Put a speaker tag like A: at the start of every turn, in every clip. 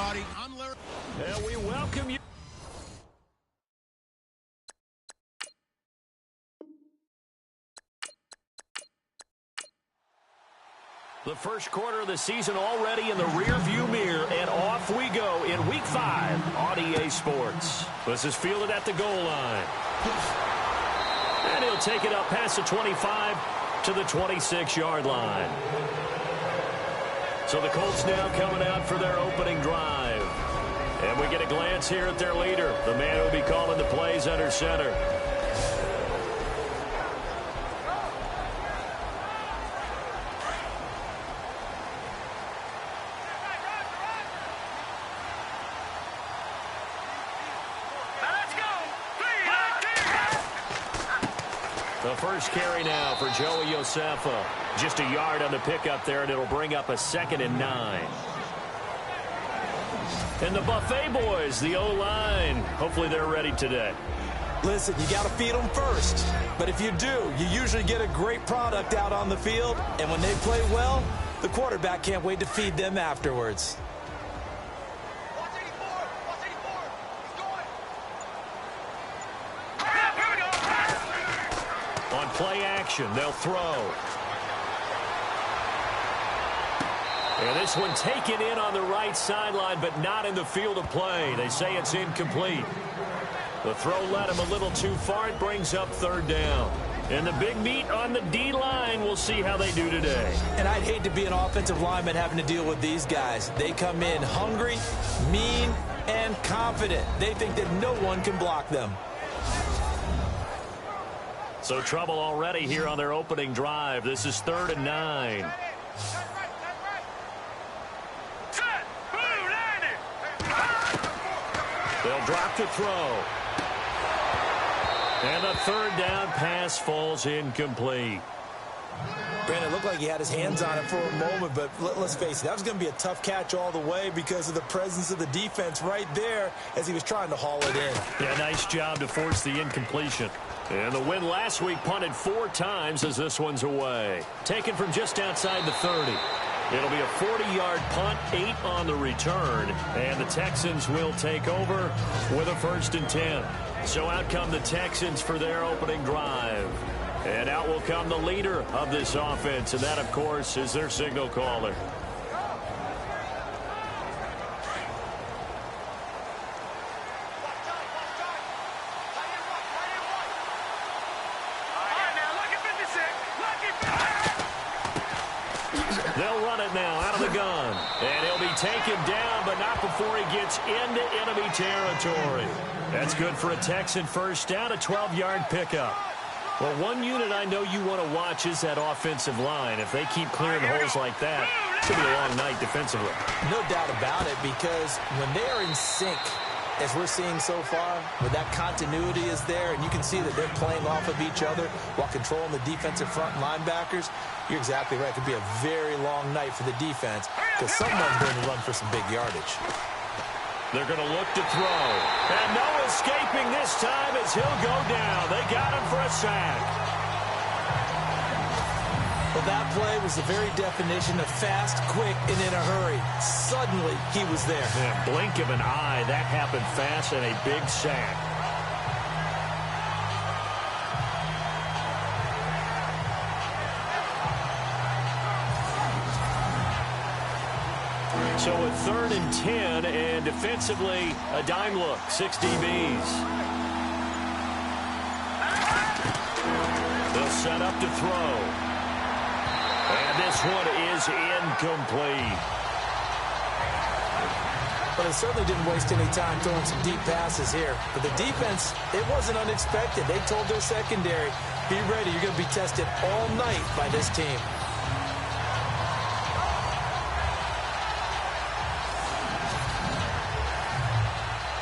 A: everybody. I'm Larry.
B: And we welcome you. The first quarter of the season already in the rearview mirror, and off we go in Week 5 on EA Sports. This is fielded at the goal line. And he'll take it up past the 25 to the 26-yard line. So the Colts now coming out for their opening drive. And we get a glance here at their leader, the man who will be calling the plays under center. The first carry now for Joey Josefa. Just a yard on the pickup there, and it'll bring up a 2nd and 9. And the Buffet boys, the O-line, hopefully they're ready today.
C: Listen, you got to feed them first. But if you do, you usually get a great product out on the field. And when they play well, the quarterback can't wait to feed them afterwards.
B: On play action, they'll throw. And this one taken in on the right sideline, but not in the field of play. They say it's incomplete. The throw led him a little too far. It brings up 3rd down. And the big meat on the D-line, we'll see how they do today.
C: And I'd hate to be an offensive lineman having to deal with these guys. They come in hungry, mean, and confident. They think that no one can block them.
B: So trouble already here on their opening drive. This is 3rd and 9. They'll drop to throw. And the 3rd down pass falls incomplete.
C: Brandon, it looked like he had his hands on it for a moment, but let's face it, that was going to be a tough catch all the way because of the presence of the defense right there as he was trying to haul it in.
B: Yeah, nice job to force the incompletion. And the win last week punted 4 times as this one's away. Taken from just outside the 30. It'll be a 40-yard punt, 8 on the return. And the Texans will take over with a 1st and 10. So out come the Texans for their opening drive. And out will come the leader of this offense. And that, of course, is their signal caller. They'll run it now out of the gun. And he'll be taken down, but not before he gets into enemy territory. That's good for a Texan first down, a 12-yard pickup. Well, one unit I know you want to watch is that offensive line. If they keep clearing holes like that, it's going to be a long night defensively.
C: No doubt about it, because when they are in sync, as we're seeing so far, where that continuity is there, and you can see that they're playing off of each other while controlling the defensive front linebackers, you're exactly right. It could be a very long night for the defense because someone's going to run for some big yardage.
B: They're going to look to throw. And no escaping this time as he'll go down. They got him for a sack.
C: Well, that play was the very definition of fast, quick, and in a hurry. Suddenly, he was there.
B: Yeah, blink of an eye. That happened fast and a big sack. So a 3rd and 10, and defensively, a dime look, 6 DBs. They'll set up to throw. And this one is incomplete.
C: But it certainly didn't waste any time throwing some deep passes here. But the defense, it wasn't unexpected. They told their secondary, be ready, you're going to be tested all night by this team.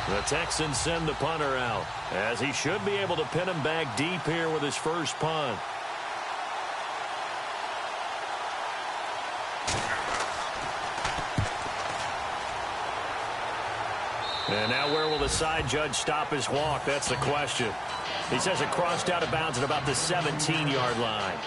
B: The Texans send the punter out, as he should be able to pin him back deep here with his first punt. And now where will the side judge stop his walk? That's the question. He says it crossed out of bounds at about the 17-yard line.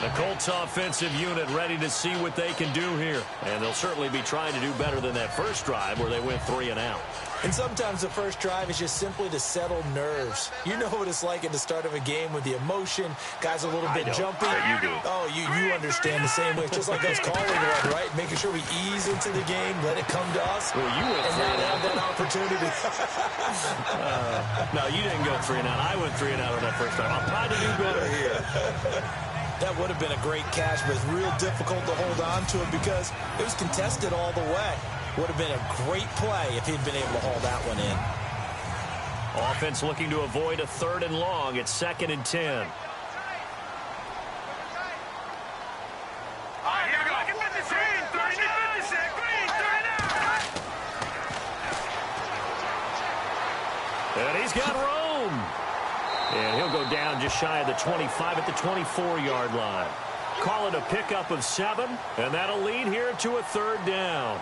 B: The Colts offensive unit ready to see what they can do here. And they'll certainly be trying to do better than that first drive where they went 3 and out.
C: And sometimes the first drive is just simply to settle nerves. You know what it's like at the start of a game with the emotion. Guys are a little bit jumpy.
B: You do.
C: Oh, you understand the same way. It's just like us calling one, right? Making sure we ease into the game, let it come to us.
B: Well, you went
C: and now have that opportunity.
B: No, you didn't go 3 and out. I went 3 and out on that first time. I'll try to do better here.
C: That would have been a great catch, but it's real difficult to hold on to it because it was contested all the way. Would have been a great play if he'd been able to haul that one in.
B: Offense looking to avoid a 3rd and long. It's 2nd and 10. And he's got room. And he'll go down just shy of the 25 at the 24-yard line. Call it a pickup of 7, and that'll lead here to a 3rd down.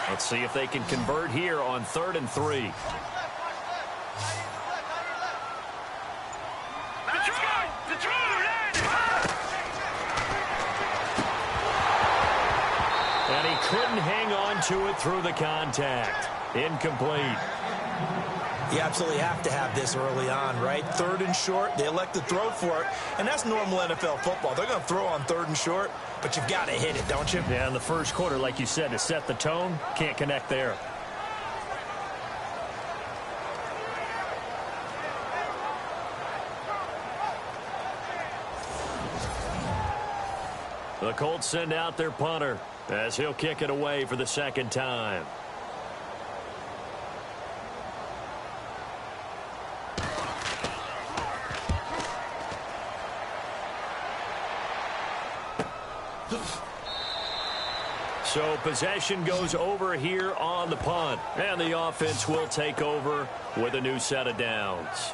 B: Let's see if they can convert here on 3rd and 3. And he couldn't hang on to it through the contact. Incomplete.
C: You absolutely have to have this early on, right? 3rd and short, they elect to throw for it, and that's normal NFL football. They're going to throw on 3rd and short, but you've got to hit it, don't you?
B: Yeah, in the first quarter, like you said, to set the tone, can't connect there. The Colts send out their punter as he'll kick it away for the 2nd time. So possession goes over here on the punt, and the offense will take over with a new set of downs.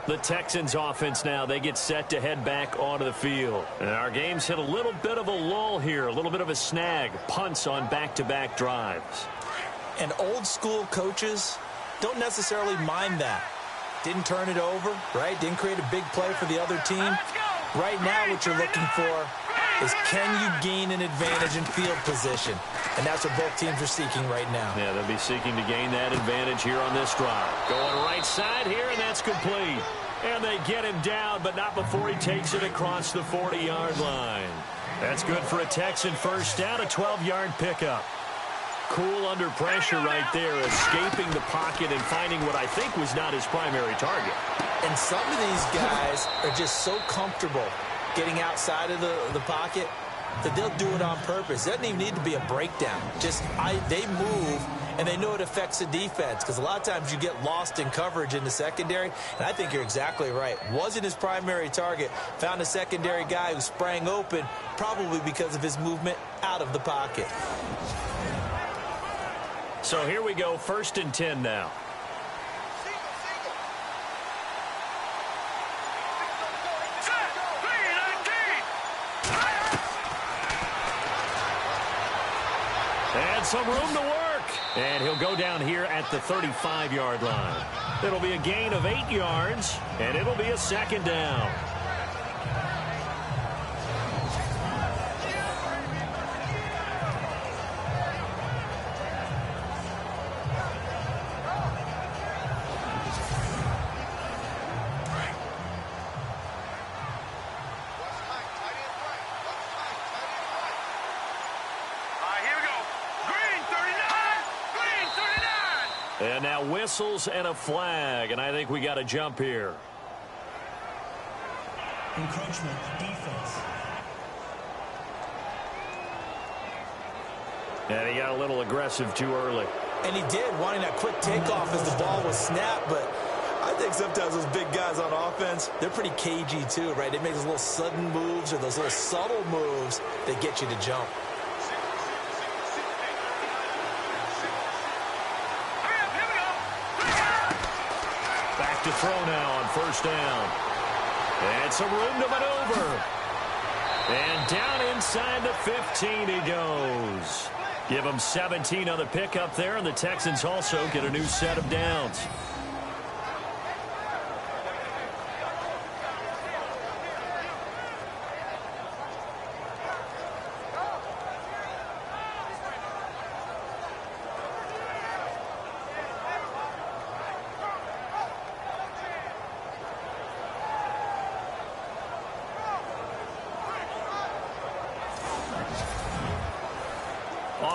B: The Texans offense now, they get set to head back onto the field. And our game's hit a little bit of a lull here, a little bit of a snag, punts on back-to-back drives.
C: And old school coaches don't necessarily mind that. Didn't turn it over, right? Didn't create a big play for the other team. Right now what you're looking for is can you gain an advantage in field position? And that's what both teams are seeking right now.
B: Yeah, they'll be seeking to gain that advantage here on this drive. Going right side here, and that's complete. And they get him down, but not before he takes it across the 40-yard line. That's good for a Texan first down, a 12-yard pickup. Cool under pressure right there, escaping the pocket and finding what I think was not his primary target.
C: And some of these guys are just so comfortable getting outside of the pocket that they'll do it on purpose. It doesn't even need to be a breakdown. Just they move, and they know it affects the defense because a lot of times you get lost in coverage in the secondary, and I think you're exactly right. Wasn't his primary target. Found a secondary guy who sprang open, probably because of his movement out of the pocket.
B: So here we go, 1st and 10 now. And some room to work. And he'll go down here at the 35-yard line. It'll be a gain of 8 yards, and it'll be a 2nd down. And now whistles and a flag, and I think we got to jump here.
A: Encroachment defense.
B: And he got a little aggressive too early.
C: And he did, wanting that quick takeoff as the ball was snapped, but I think sometimes those big guys on offense, they're pretty cagey too, right? They make those little sudden moves or those little subtle moves that get you to jump.
B: To throw now on 1st down. And some room to maneuver. And down inside the 15 he goes. Give him 17 on the pickup there, and the Texans also get a new set of downs.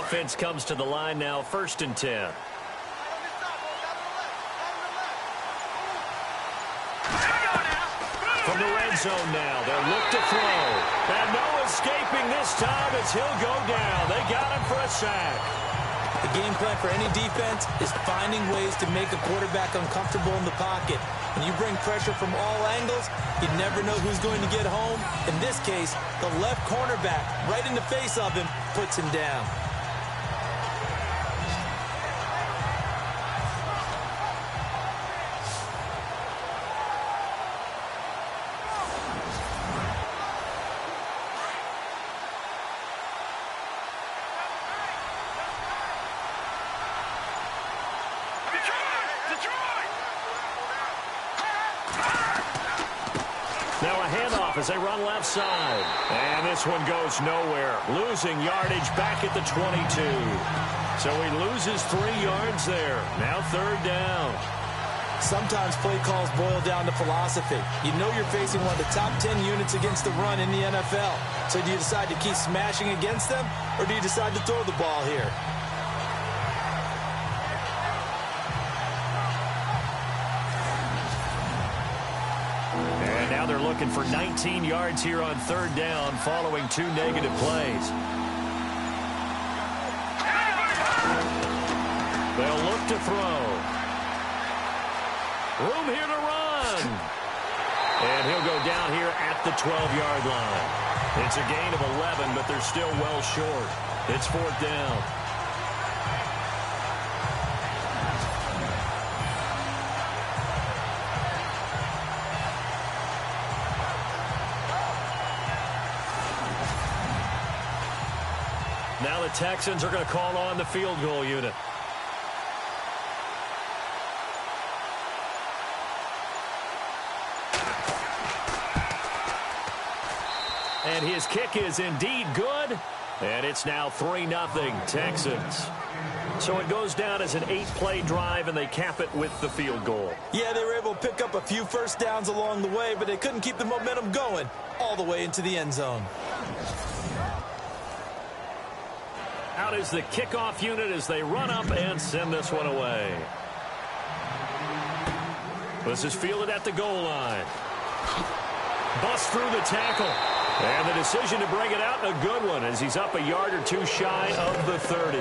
B: offense comes to the line now, 1st and 10. From the red zone now, they'll look to throw. And no escaping this time as he'll go down. They got him for a sack.
C: The game plan for any defense is finding ways to make a quarterback uncomfortable in the pocket. When you bring pressure from all angles, you never know who's going to get home. In this case, the left cornerback, right in the face of him, puts him down.
B: Now a handoff as they run left side. And this one goes nowhere. Losing yardage back at the 22. So he loses 3 yards there. Now 3rd down.
C: Sometimes play calls boil down to philosophy. You know you're facing one of the top 10 units against the run in the NFL. So do you decide to keep smashing against them, or do you decide to throw the ball here?
B: And now they're looking for 19 yards here on 3rd down following 2 negative plays. They'll look to throw. Room here to run. And he'll go down here at the 12-yard line. It's a gain of 11, but they're still well short. It's 4th down. Now the Texans are going to call on the field goal unit. And his kick is indeed good. And it's now 3-0 Texans. So it goes down as an 8-play drive, and they cap it with the field goal.
C: Yeah, they were able to pick up a few first downs along the way, but they couldn't keep the momentum going all the way into the end zone.
B: Out is the kickoff unit as they run up and send this one away. This is fielded at the goal line. Bust through the tackle. And the decision to bring it out, a good one, as he's up a yard or 2 shy of the 30.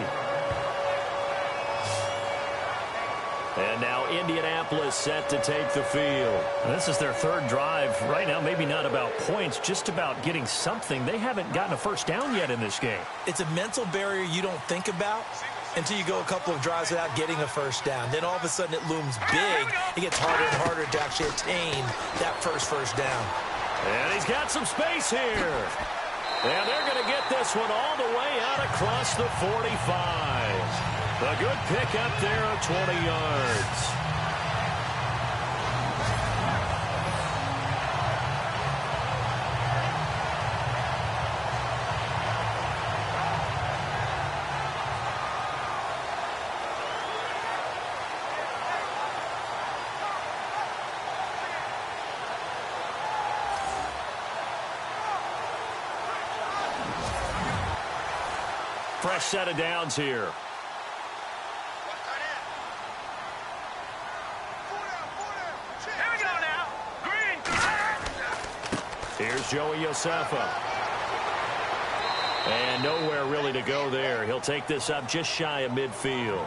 B: And now Indianapolis set to take the field.
A: And this is their 3rd drive. Right now, maybe not about points, just about getting something. They haven't gotten a first down yet in this game.
C: It's a mental barrier you don't think about until you go a couple of drives without getting a first down. Then all of a sudden it looms big. It gets harder and harder to actually attain that first down.
B: And he's got some space here. And they're going to get this one all the way out across the 45. A good pick up there of 20 yards. Fresh set of downs here. Here's Joey Josefa. And nowhere really to go there. He'll take this up just shy of midfield.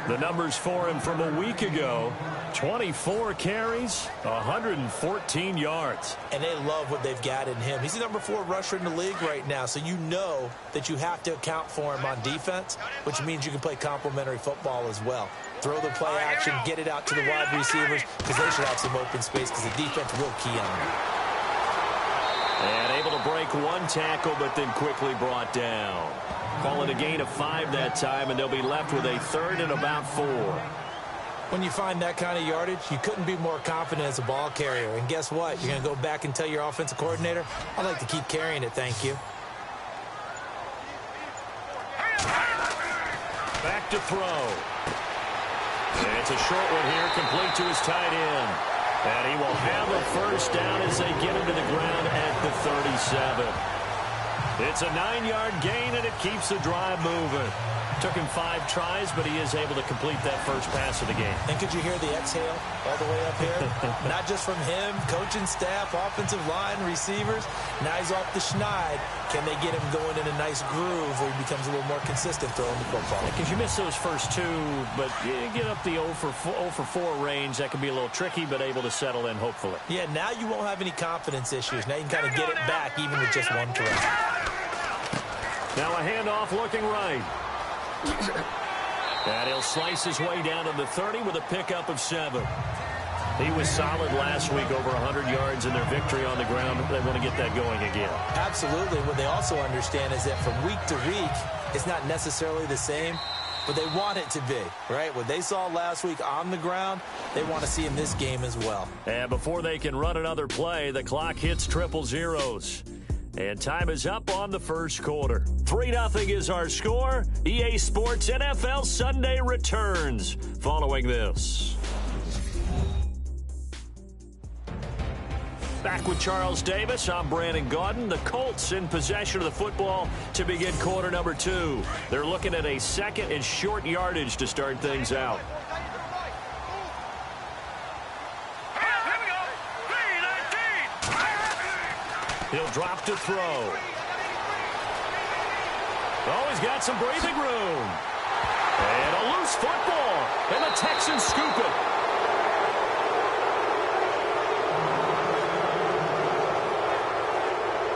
B: The numbers for him from a week ago: 24 carries, 114 yards.
C: And they love what they've got in him. He's the number 4 rusher in the league right now, so you know that you have to account for him on defense, which means you can play complementary football as well. Throw the play action, get it out to the wide receivers, because they should have some open space, because the defense will key on them.
B: And able to break 1 tackle, but then quickly brought down. Call it a gain of 5 that time, and they'll be left with a 3rd and about 4.
C: When you find that kind of yardage, you couldn't be more confident as a ball carrier. And guess what? You're going to go back and tell your offensive coordinator, I'd like to keep carrying it, thank you.
B: Back to throw. And it's a short one here, complete to his tight end. And he will have a first down as they get him to the ground at the 37. It's a 9-yard gain, and it keeps the drive moving. Took him 5 tries, but he is able to complete that first pass of the game.
C: And could you hear the exhale all the way up here? Not just from him, coaching staff, offensive line, receivers. Now he's off the schneid. Can they get him going in a nice groove where he becomes a little more consistent throwing the football?
A: Because you miss those first 2, but you get up the 0 for 4 range. That can be a little tricky, but able to settle in, hopefully.
C: Yeah, now you won't have any confidence issues. Now you can kind of get it back even with just 1 throw.
B: Now a handoff looking right. And he'll slice his way down to the 30 with a pickup of 7.
A: He was solid last week, over 100 yards in their victory on the ground. They want to get that going again.
C: Absolutely. What they also understand is that from week to week, it's not necessarily the same, but they want it to be, right? What they saw last week on the ground, they want to see in this game as well.
B: And before they can run another play, the clock hits 000. And time is up on the first quarter. 3-0 is our score. EA Sports NFL Sunday returns following this. Back with Charles Davis, I'm Brandon Gaudin. The Colts in possession of the football to begin quarter number 2. They're looking at a second and short yardage to start things out. He'll drop to throw. Oh, he's got some breathing room. And a loose football. And the Texans scoop it.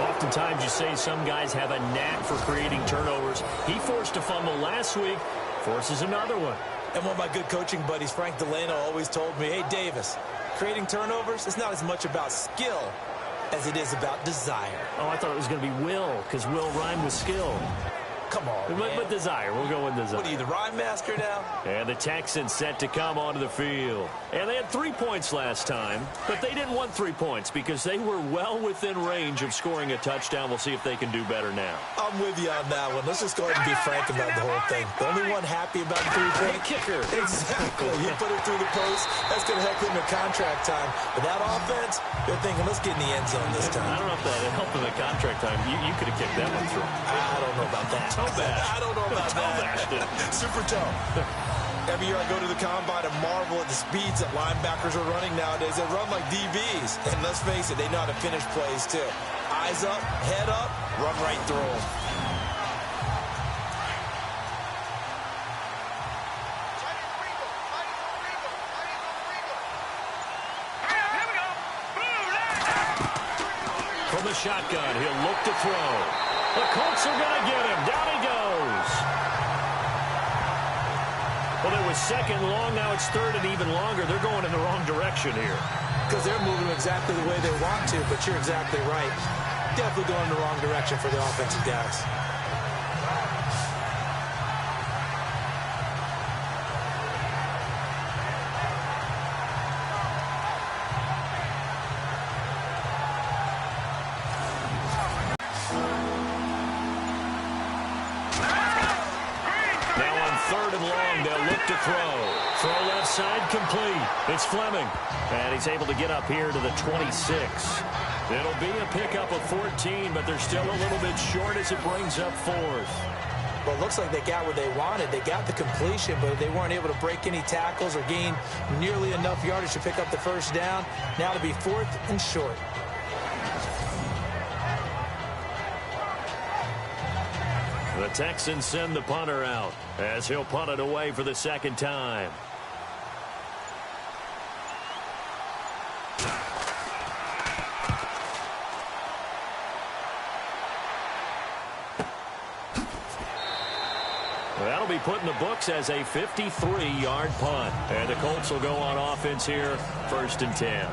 A: Oftentimes you say some guys have a knack for creating turnovers. He forced a fumble last week, forces another one.
C: And one of my good coaching buddies, Frank Delano, always told me, hey, Davis, creating turnovers, it's not as much about skill as it is about desire.
A: Oh, I thought it was going to be will, because will rhyme with skill.
C: Come on, man.
A: But desire. We'll go with desire.
C: What are you, the rhyme master now?
B: And the Texans set to come onto the field. And they had 3 points last time, but they didn't want 3 points because they were well within range of scoring a touchdown. We'll see if they can do better now.
C: I'm with you on that one. Let's just go ahead and be frank about the whole thing. The only one happy about the 3-point
A: kicker.
C: Exactly. He put it through the post. That's going to help him in contract time. But that offense, they're thinking, let's get in the end zone this time.
A: I don't know if that helped him in contract time. You could have kicked that one through.
C: I don't know about that. I don't know about that. Super toe. Every year I go to the combine and marvel at the speeds that linebackers are running nowadays. They run like DBs. And let's face it, they know how to finish plays too. Eyes up, head up, run right through them.
B: From the shotgun, he'll look to throw. The Colts are going to get him. Down he goes. Well, it was second long. Now it's third and even longer. They're going in the wrong direction here.
C: Because they're moving exactly the way they want to, but you're exactly right. Definitely going in the wrong direction for the offensive guys.
B: Throw left side complete. It's Fleming. And he's able to get up here to the 26. It'll be a pickup of 14, but they're still a little bit short as it brings up 4th.
C: Well, it looks like they got what they wanted. They got the completion, but they weren't able to break any tackles or gain nearly enough yardage to pick up the first down. Now to be 4th and short.
B: The Texans send the punter out as he'll punt it away for the second time. That'll be put in the books as a 53-yard punt. And the Colts will go on offense here, 1st and 10.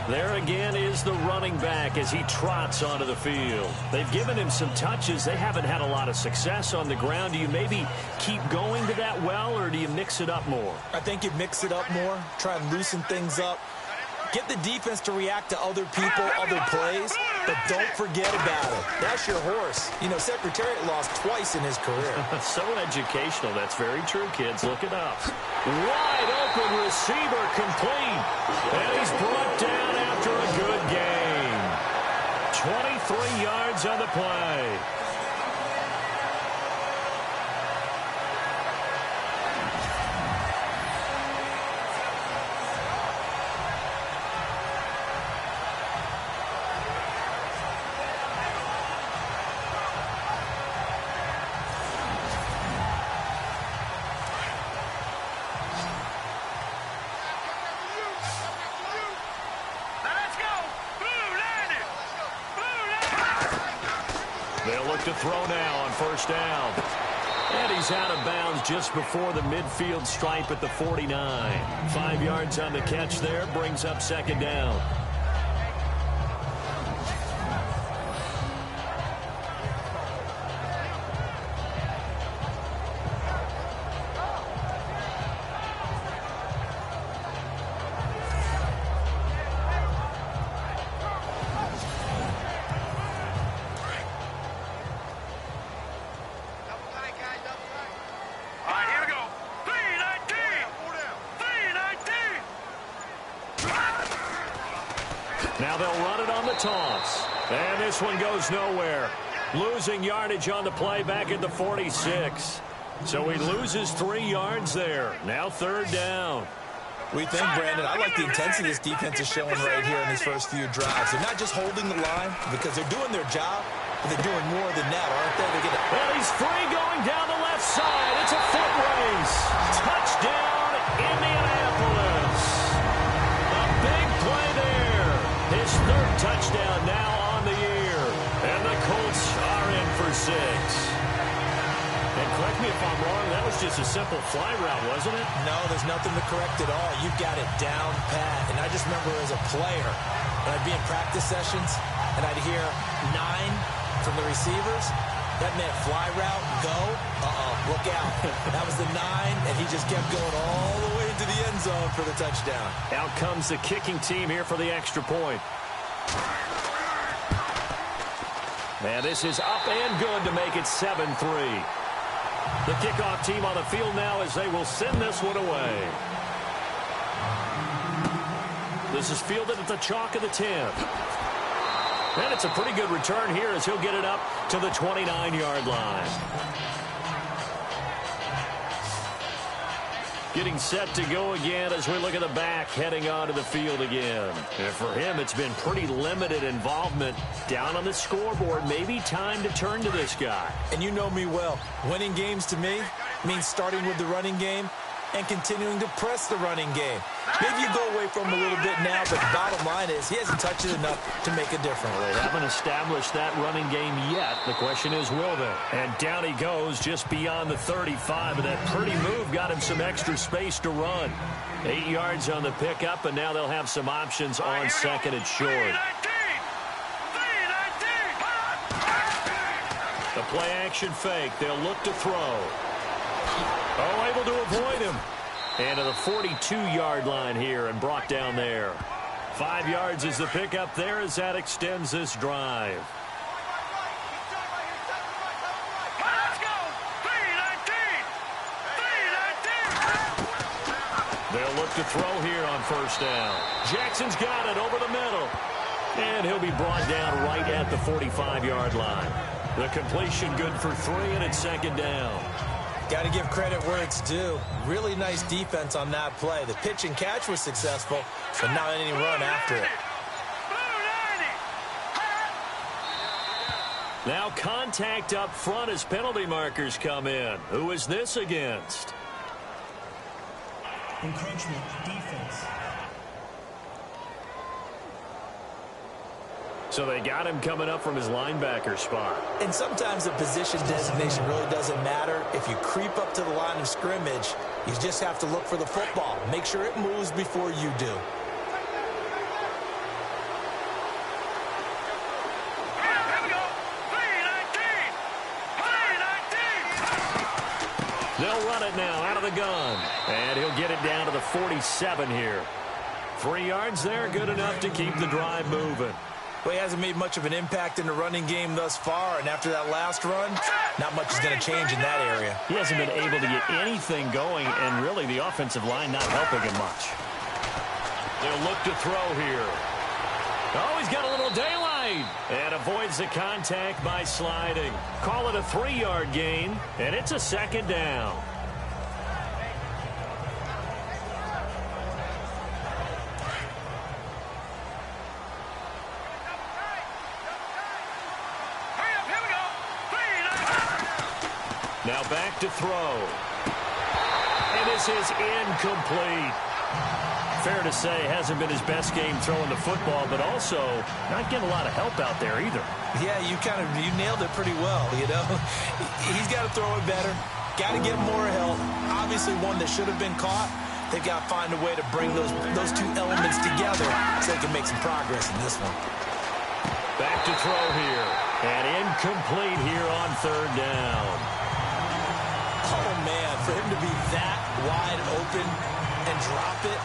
B: There again is the running back as he trots onto the field. They've given him some touches. They haven't had a lot of success on the ground. Do you maybe keep going to that well, or do you mix it up more?
C: I think you mix it up more, try and loosen things up. Get the defense to react to other people, other plays, but don't forget about it. That's your horse. You know, Secretariat lost twice in his career.
B: So educational. That's very true, kids. Look it up. Wide open receiver complete. And he's brought down after a good game. 23 yards on the play. They'll look to throw now on first down. And he's out of bounds just before the midfield stripe at the 49. 5 yards on the catch there, brings up second down. Now they'll run it on the toss. And this one goes nowhere. Losing yardage on the play back at the 46. So he loses 3 yards there. Now third down.
C: We think, Brandon, I like the intensity this defense is showing right here in these first few drives. They're not just holding the line because they're doing their job, but they're doing more than that, aren't they?
B: Well, he's free going down the left side. It's a foot race. Touchdown, Indianapolis. A big play there. His third touchdown now on the year. And the Colts are in for 6.
A: And correct me if I'm wrong, that was just a simple fly route, wasn't it?
C: No, there's nothing to correct at all. You've got it down pat. And I just remember as a player, when I'd be in practice sessions, and I'd hear 9 from the receivers, that meant fly route, go, look out. That was the 9, and he just kept going all the way into the end zone for the touchdown.
B: Out comes the kicking team here for the extra point. And this is up and good to make it 7-3. The kickoff team on the field now as they will send this one away. This is fielded at the chalk of the 10. And it's a pretty good return here as he'll get it up to the 29-yard line. Getting set to go again as we look at the back heading onto the field again. And for him, it's been pretty limited involvement down on the scoreboard. Maybe time to turn to this guy.
C: And you know me well. Winning games to me means starting with the running game and continuing to press the running game. Maybe you go away from him a little bit now, but the bottom line is he hasn't touched it enough to make a difference.
B: Well, they haven't established that running game yet. The question is, will they? And down he goes just beyond the 35, and that pretty move got him some extra space to run. 8 yards on the pickup, and now they'll have some options on second and short. The play action fake. They'll look to throw. Oh, able to avoid him. And to the 42-yard line here and brought down there. 5 yards is the pickup there as that extends this drive. They'll look to throw here on first down. Jackson's got it over the middle. And he'll be brought down right at the 45-yard line. The completion good for 3, and it's second down.
C: Got to give credit where it's due. Really nice defense on that play. The pitch and catch was successful, but not any run after it.
B: Now contact up front as penalty markers come in. Who is this against?
D: Encroachment defense.
B: So they got him coming up from his linebacker spot.
C: And sometimes the position designation really doesn't matter. If you creep up to the line of scrimmage, you just have to look for the football. Make sure it moves before you do.
B: They'll run it now out of the gun. And he'll get it down to the 47 here. 3 yards there, good enough to keep the drive moving.
C: Well, he hasn't made much of an impact in the running game thus far, and after that last run, not much is going to change in that area.
A: He hasn't been able to get anything going, and really the offensive line not helping him much.
B: They'll look to throw here. Oh, he's got a little daylight right, and avoids the contact by sliding. Call it a 3-yard gain, and it's a second down. Now back to throw. And this is incomplete. Fair to say, hasn't been his best game throwing the football, but also not getting a lot of help out there either.
C: Yeah, you nailed it pretty well, you know. He's got to throw it better. Got to get more help. Obviously one that should have been caught. They've got to find a way to bring those two elements together so they can make some progress in this one.
B: Back to throw here. And incomplete here on third down.
C: Oh, man, for him to be that wide open and drop it.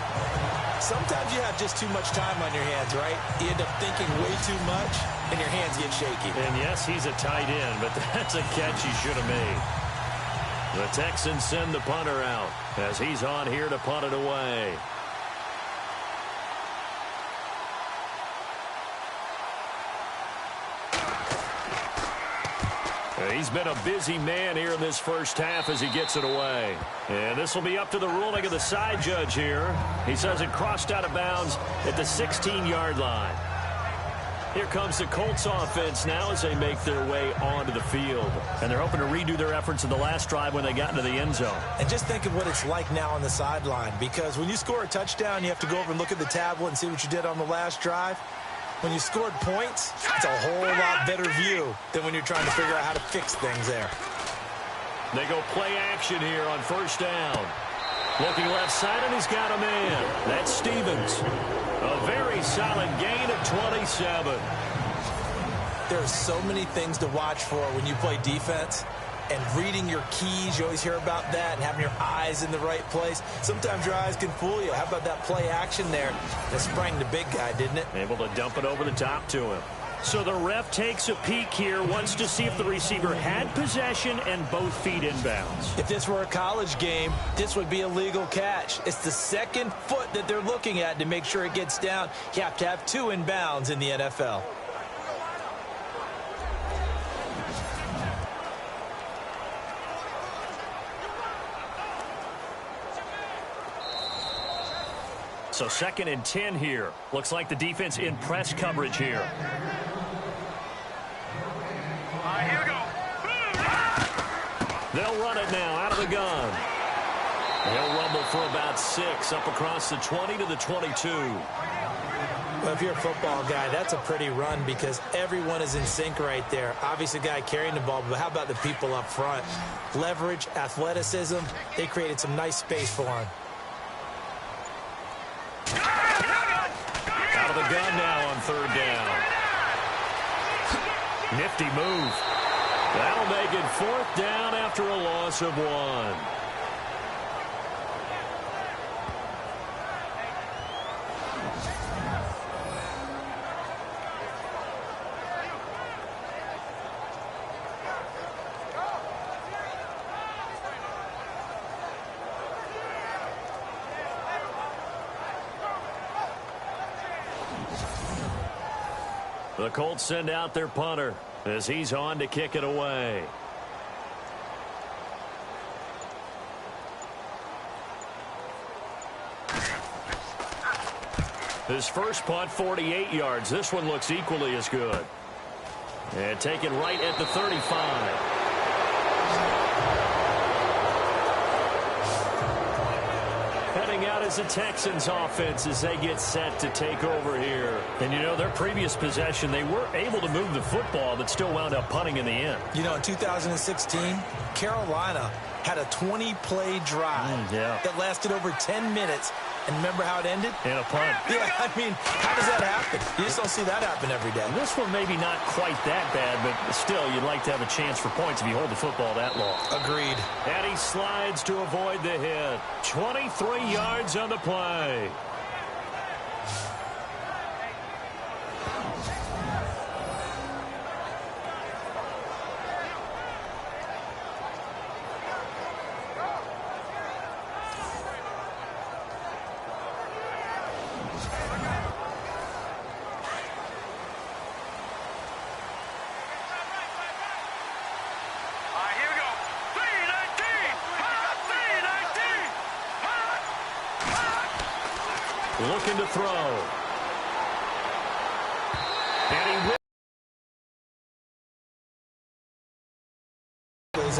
C: Sometimes you have just too much time on your hands, right? You end up thinking way too much, and your hands get shaky.
B: And yes, he's a tight end, but that's a catch he should have made. The Texans send the punter out as he's on here to punt it away. He's been a busy man here in this first half as he gets it away. And this will be up to the ruling of the side judge here. He says it crossed out of bounds at the 16-yard line. Here comes the Colts offense now as they make their way onto the field.
A: And they're hoping to redo their efforts in the last drive when they got into the end zone.
C: And just think of what it's like now on the sideline, because when you score a touchdown, you have to go over and look at the tablet and see what you did on the last drive. When you scored points, it's a whole lot better view than when you're trying to figure out how to fix things there.
B: They go play action here on first down. Looking left side, and he's got a man. That's Stevens. A very solid gain of 27.
C: There are so many things to watch for when you play defense. And reading your keys, you always hear about that, and having your eyes in the right place. Sometimes your eyes can fool you. How about that play action there? That sprang the big guy, didn't it?
B: Able to dump it over the top to him.
A: So the ref takes a peek here, wants to see if the receiver had possession and both feet inbounds.
C: If this were a college game, this would be a legal catch. It's the second foot that they're looking at to make sure it gets down. You have to have two inbounds in the NFL.
A: So 2nd and 10 here. Looks like the defense in press coverage here.
B: Here we go. They'll run it now out of the gun. They'll rumble for about 6 up across the 20 to the 22.
C: Well, if you're a football guy, that's a pretty run because everyone is in sync right there. Obviously, the guy carrying the ball, but how about the people up front? Leverage, athleticism, they created some nice space for him.
B: Out of the gun now on third down. Nifty move. That'll make it 4th down after a loss of 1. The Colts send out their punter as he's on to kick it away. His first punt, 48 yards. This one looks equally as good. And taken right at the 35. Heading out as the Texans offense as they get set to take over here.
A: And, you know, their previous possession, they were able to move the football, but still wound up punting in the end.
C: You know, in 2016, Carolina had a 20-play drive that lasted over 10 minutes. And remember how it ended?
A: In a punt.
C: Yeah, I mean, how does that happen? You just don't see that happen every day.
A: This one maybe not quite that bad, but still, you'd like to have a chance for points if you hold the football that long.
C: Agreed.
B: And he slides to avoid the hit. 23 yards on the play. looking to throw. And he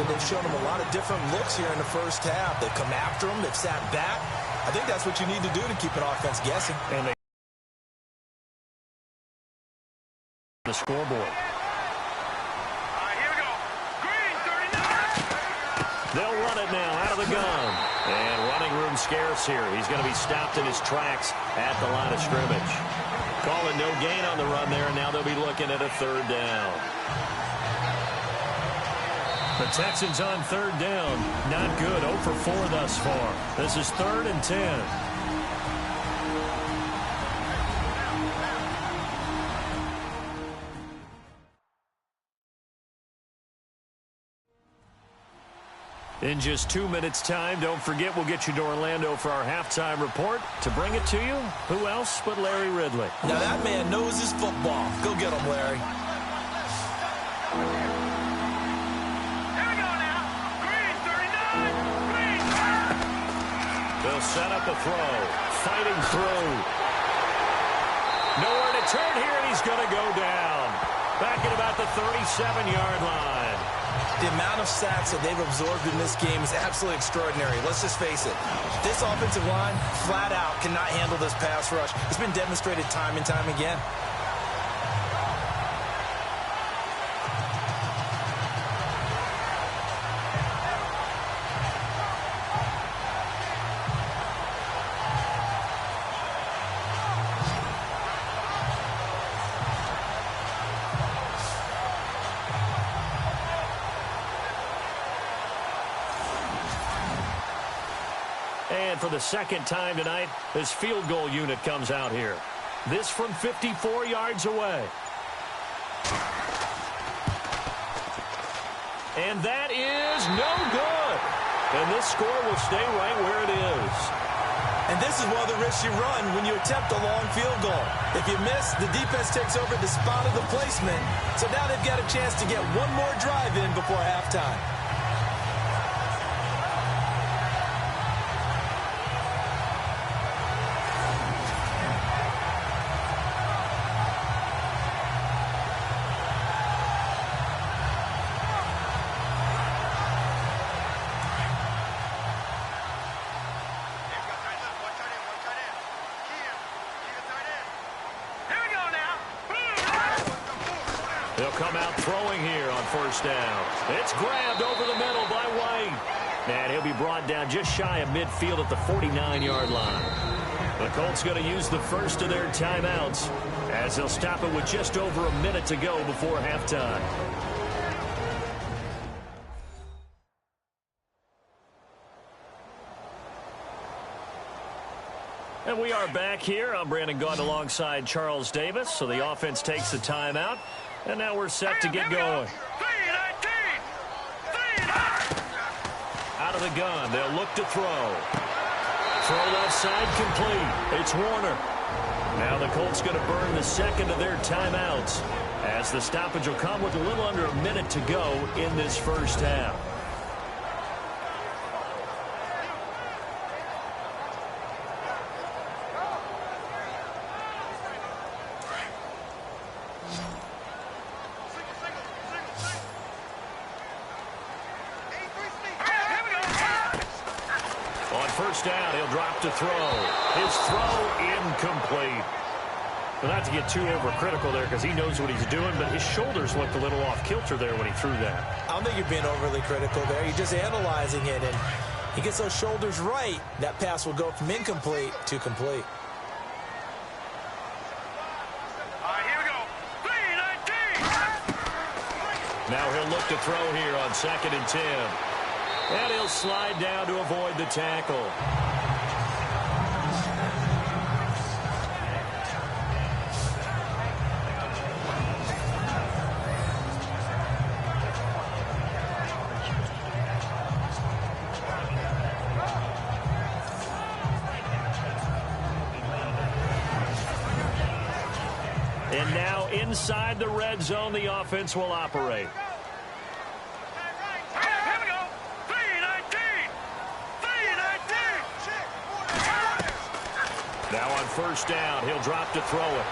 C: and they've shown him a lot of different looks here in the first half. They've come after him. They've sat back. I think that's what you need to do to keep an offense guessing.
B: And they the scoreboard.
E: All right, here we go. Green, 39.
B: They'll run it now out of the gun. And running room scarce here. He's going to be stopped in his tracks at the line of scrimmage. Calling no gain on the run there, and now they'll be looking at a third down.
A: The Texans on third down. Not good. 0 for 4 thus far. This is 3rd and 10. In just 2 minutes' time, don't forget we'll get you to Orlando for our halftime report. To bring it to you, who else but Larry Ridley?
C: Now that man knows his football. Go get him, Larry.
B: They'll set up a throw. Fighting through. Nowhere to turn here, and he's going to go down. Back at about the 37-yard line.
C: The amount of sacks that they've absorbed in this game is absolutely extraordinary. Let's just face it. This offensive line, flat out, cannot handle this pass rush. It's been demonstrated time and time again.
A: And for the second time tonight, this field goal unit comes out here. This from 54 yards away. And that is no good. And this score will stay right where it is.
C: And this is one of the risks you run when you attempt a long field goal. If you miss, the defense takes over the spot of the placement. So now they've got a chance to get one more drive in before halftime.
A: They'll come out throwing here on first down. It's grabbed over the middle by White. And he'll be brought down just shy of midfield at the 49-yard line. The Colts going to use the first of their timeouts as they'll stop it with just over a minute to go before halftime. And we are back here. I'm Brandon Gaunt alongside Charles Davis. So the offense takes the timeout. And now we're set to get going. Out of the gun, they'll look to throw. Throw left side complete. It's Warner. Now the Colts going to burn the second of their timeouts as the stoppage will come with a little under a minute to go in this first half. First down, he'll drop to throw. His throw incomplete. Well, not to get too overcritical there because he knows what he's doing, but his shoulders looked a little off kilter there when he threw that.
C: I don't think you're being overly critical there. You're just analyzing it, and he gets those shoulders right. That pass will go from incomplete to complete.
E: All right, here we go. 3-19.
B: Now he'll look to throw here on 2nd and 10. And he'll slide down to avoid the tackle. And now inside the red zone, the offense will operate.
A: Now on first down, he'll drop to throw it.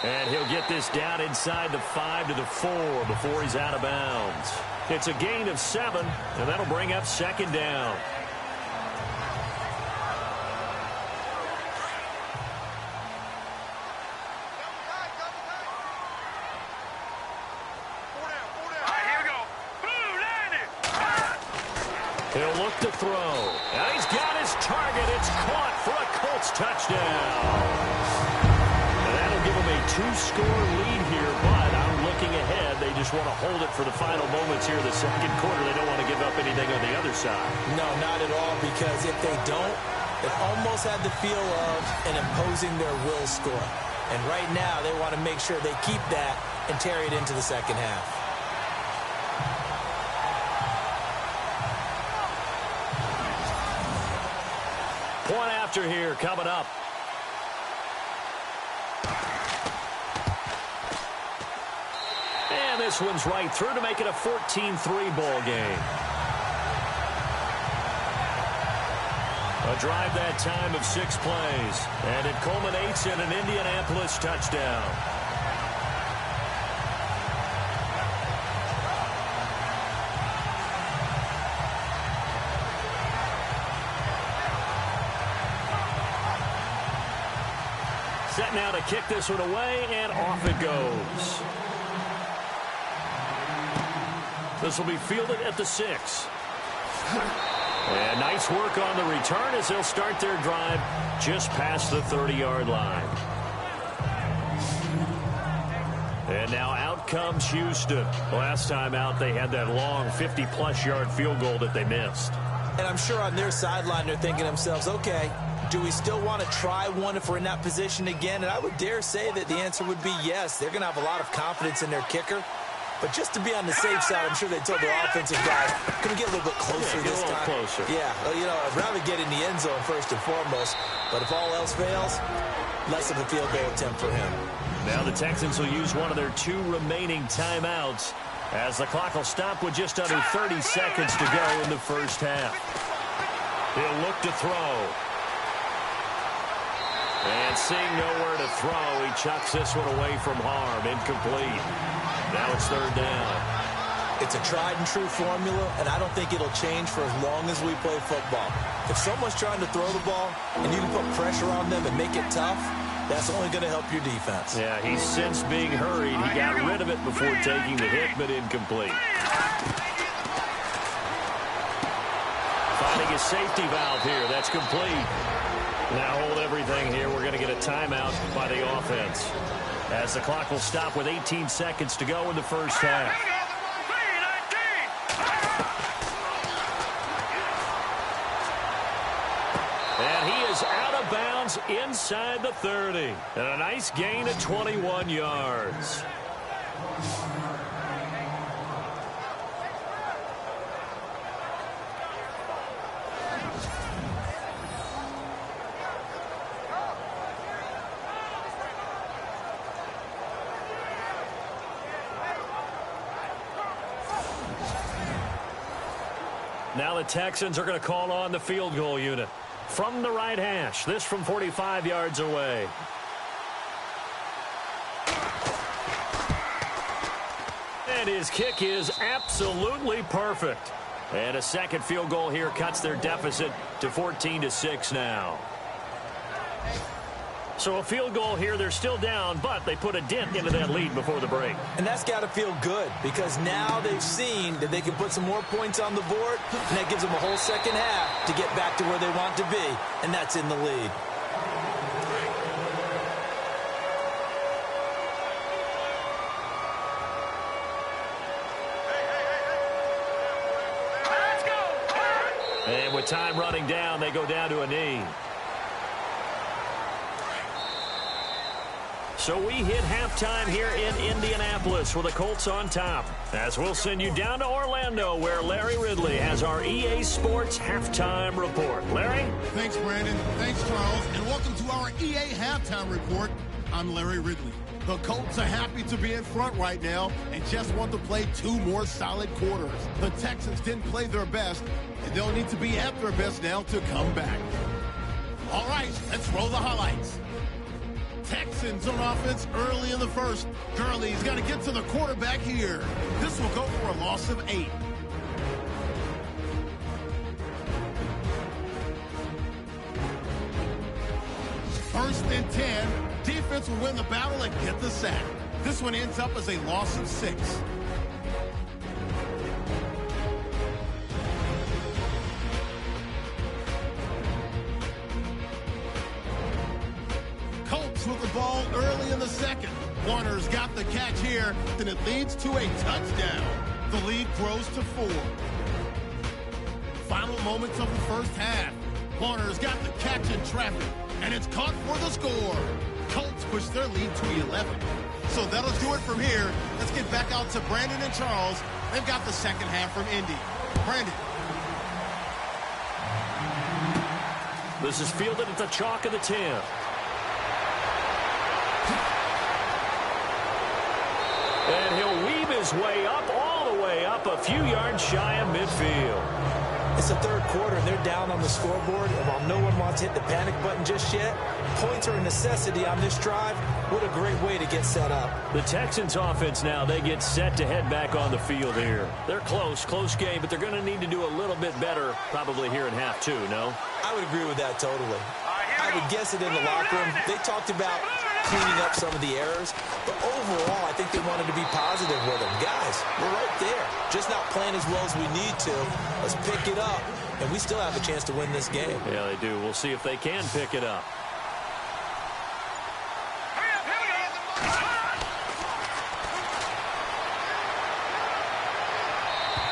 A: And he'll get this down inside the 5 to the 4 before he's out of bounds. It's a gain of 7, and that'll bring up second down. He'll look to throw. And he's got his target. It's caught for a Colts touchdown. And that'll give them a 2-score lead here, but I'm looking ahead. They just want to hold it for the final moments here in the second quarter. They don't want to give up anything on the other side.
C: No, not at all, because if they don't, it almost had the feel of an imposing their will score. And right now, they want to make sure they keep that and carry it into the second half.
A: Point after here coming up. And this one's right through to make it a 14-3 ball game. A drive that time of 6 plays. And it culminates in an Indianapolis touchdown. Set now to kick this one away, and off it goes. This will be fielded at the 6. And nice work on the return as they'll start their drive just past the 30-yard line. And now out comes Houston. Last time out, they had that long 50-plus yard field goal that they missed.
C: And I'm sure on their sideline, they're thinking to themselves, okay, do we still want to try one if we're in that position again? And I would dare say that the answer would be yes. They're going to have a lot of confidence in their kicker. But just to be on the safe side, I'm sure they told their offensive guys, going to get a little bit closer this time.
A: Closer.
C: Yeah, well, you know, I'd rather get in the end zone first and foremost. But if all else fails, less of a field goal attempt for him.
A: Now the Texans will use one of their 2 remaining timeouts as the clock will stop with just under 30 seconds to go in the first half. He'll look to throw. And seeing nowhere to throw, he chucks this one away from harm. Incomplete. Now it's third down.
C: It's a tried-and-true formula, and I don't think it'll change for as long as we play football. If someone's trying to throw the ball and you can put pressure on them and make it tough, that's only going to help your defense.
A: Yeah, he's since being hurried. He got rid of it before taking the hit, but incomplete. Finding his safety valve here. That's complete. Now hold everything here. We're going to get a timeout by the offense, as the clock will stop with 18 seconds to go in the first half. And he is out of bounds inside the 30. And a nice gain of 21 yards. Now the Texans are going to call on the field goal unit from the right hash. This from 45 yards away. And his kick is absolutely perfect. And a second field goal here cuts their deficit to 14-6 now. So a field goal here, they're still down, but they put a dent into that lead before the break.
C: And that's got to feel good, because now they've seen that they can put some more points on the board, and that gives them a whole second half to get back to where they want to be, and that's in the lead.
A: And with time running down, they go down to a knee. So we hit halftime here in Indianapolis with the Colts on top, as we'll send you down to Orlando, where Larry Ridley has our EA Sports Halftime Report. Larry?
F: Thanks, Brandon. Thanks, Charles. And welcome to our EA Halftime Report. I'm Larry Ridley. The Colts are happy to be in front right now and just want to play 2 more solid quarters. The Texans didn't play their best, and they'll need to be at their best now to come back. All right, let's roll the highlights. Texans on offense early in the first. Gurley's got to get to the quarterback here. This will go for a loss of 8. First and 10. Defense will win the battle and get the sack. This one ends up as a loss of 6. Colts with the ball early in the second. Warner's got the catch here, then it leads to a touchdown. The lead grows to 4. Final moments of the first half. Warner's got the catch in traffic, and it's caught for the score. Colts push their lead to 11. So that'll do it from here. Let's get back out to Brandon and Charles. They've got the second half from Indy. Brandon.
A: This is fielded at the chalk of the 10. And he'll weave his way up, all the way up, a few yards shy of midfield.
C: It's the third quarter, and they're down on the scoreboard. And while no one wants to hit the panic button just yet, points are a necessity on this drive. What a great way to get set up.
A: The Texans offense now, they get set to head back on the field here. They're close game, but they're going to need to do a little bit better probably here in half 2, no?
C: I would agree with that totally. I would guess it in the locker room. They talked about cleaning up some of the errors, but overall, I think they wanted to be positive with them. Guys, we're right there. Just not playing as well as we need to. Let's pick it up, and we still have a chance to win this game.
A: Yeah, they do. We'll see if they can pick it up.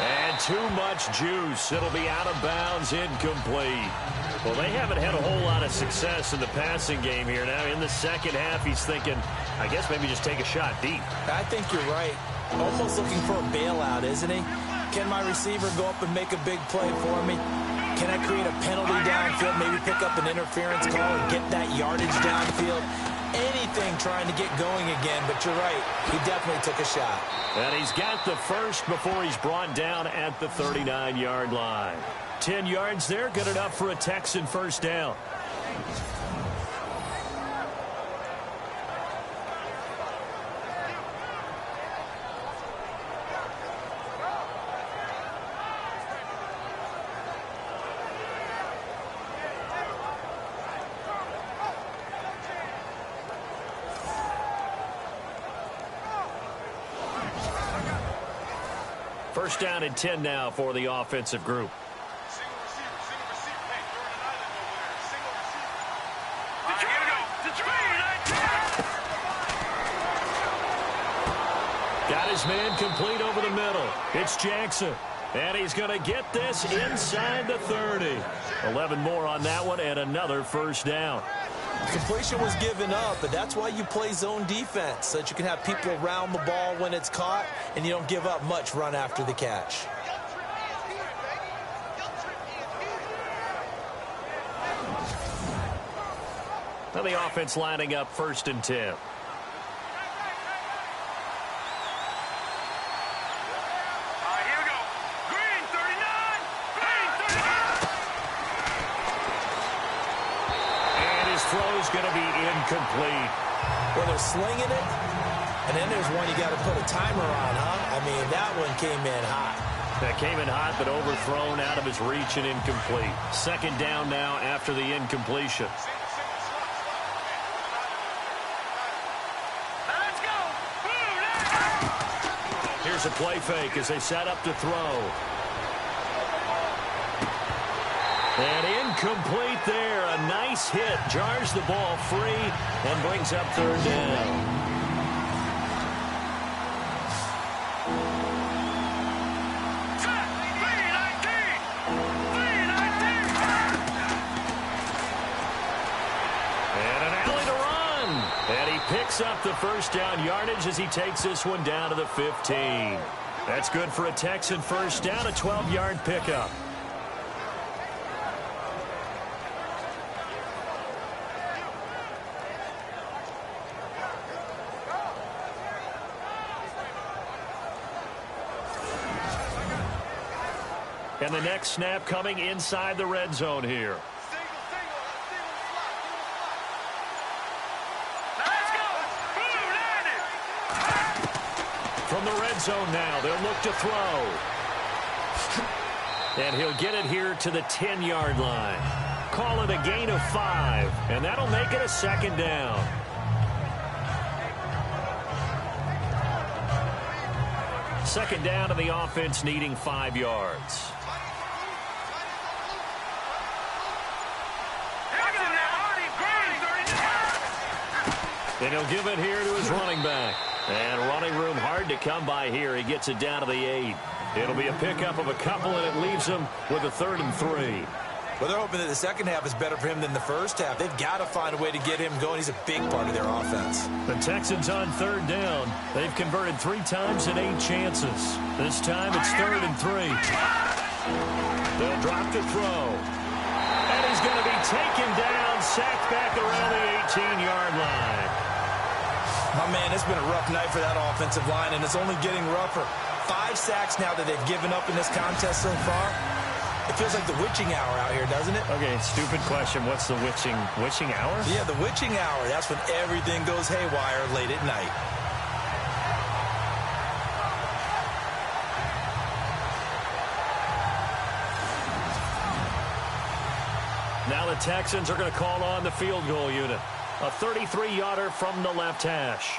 A: And too much juice. It'll be out of bounds, incomplete. Well, they haven't had a whole lot of success in the passing game here. Now, in the second half, he's thinking, I guess maybe just take a shot deep.
C: I think you're right. Almost looking for a bailout, isn't he? Can my receiver go up and make a big play for me? Can I create a penalty downfield, maybe pick up an interference call and get that yardage downfield? Anything trying to get going again, but you're right. He definitely took a shot.
A: And he's got the first before he's brought down at the 39-yard line. 10 yards there, good enough for a Texan first down. First down and 10 now for the offensive group. Got his man complete over the middle. It's Jackson. And he's going to get this inside the 30. 11 more on that one and another first down.
C: Completion was given up, but that's why you play zone defense, so that you can have people around the ball when it's caught, and you don't give up much run after the catch.
A: Now the offense lining up first and 10. Throw's going to be incomplete.
C: Well, they're slinging it, and then there's one you got to put a timer on, huh? I mean, that one came in hot.
A: That came in hot, but overthrown out of his reach and incomplete. Second down now after the incompletion.
E: Let's go.
A: Here's a play fake as they set up to throw. And incomplete there. A nice hit. Jars the ball free and brings up third down. And an alley to run. And he picks up the first down yardage as he takes this one down to the 15. That's good for a Texan first down, a 12-yard pickup. And the next snap coming inside the red zone here. the red zone now. They'll look to throw. And he'll get it here to the 10-yard line. Call it a gain of 5, and that'll make it a second down. Second down to the offense needing 5 yards. And he'll give it here to his running back. And running room hard to come by here. He gets it down to the 8. It'll be a pickup of a couple, and it leaves him with a 3rd and 3.
C: Well, they're hoping that the second half is better for him than the first half. They've got to find a way to get him going. He's a big part of their offense.
A: The Texans on 3rd down. They've converted 3 times in 8 chances. This time it's 3rd and 3. They'll drop to throw. And he's going to be taken down, sacked back around the 18-yard line.
C: My man, it's been a rough night for that offensive line, and it's only getting rougher. 5 sacks now that they've given up in this contest so far. It feels like the witching hour out here, doesn't it?
A: Okay, stupid question. What's the witching hour?
C: Yeah, the witching hour. That's when everything goes haywire late at night.
A: Now the Texans are going to call on the field goal unit. A 33-yarder from the left hash.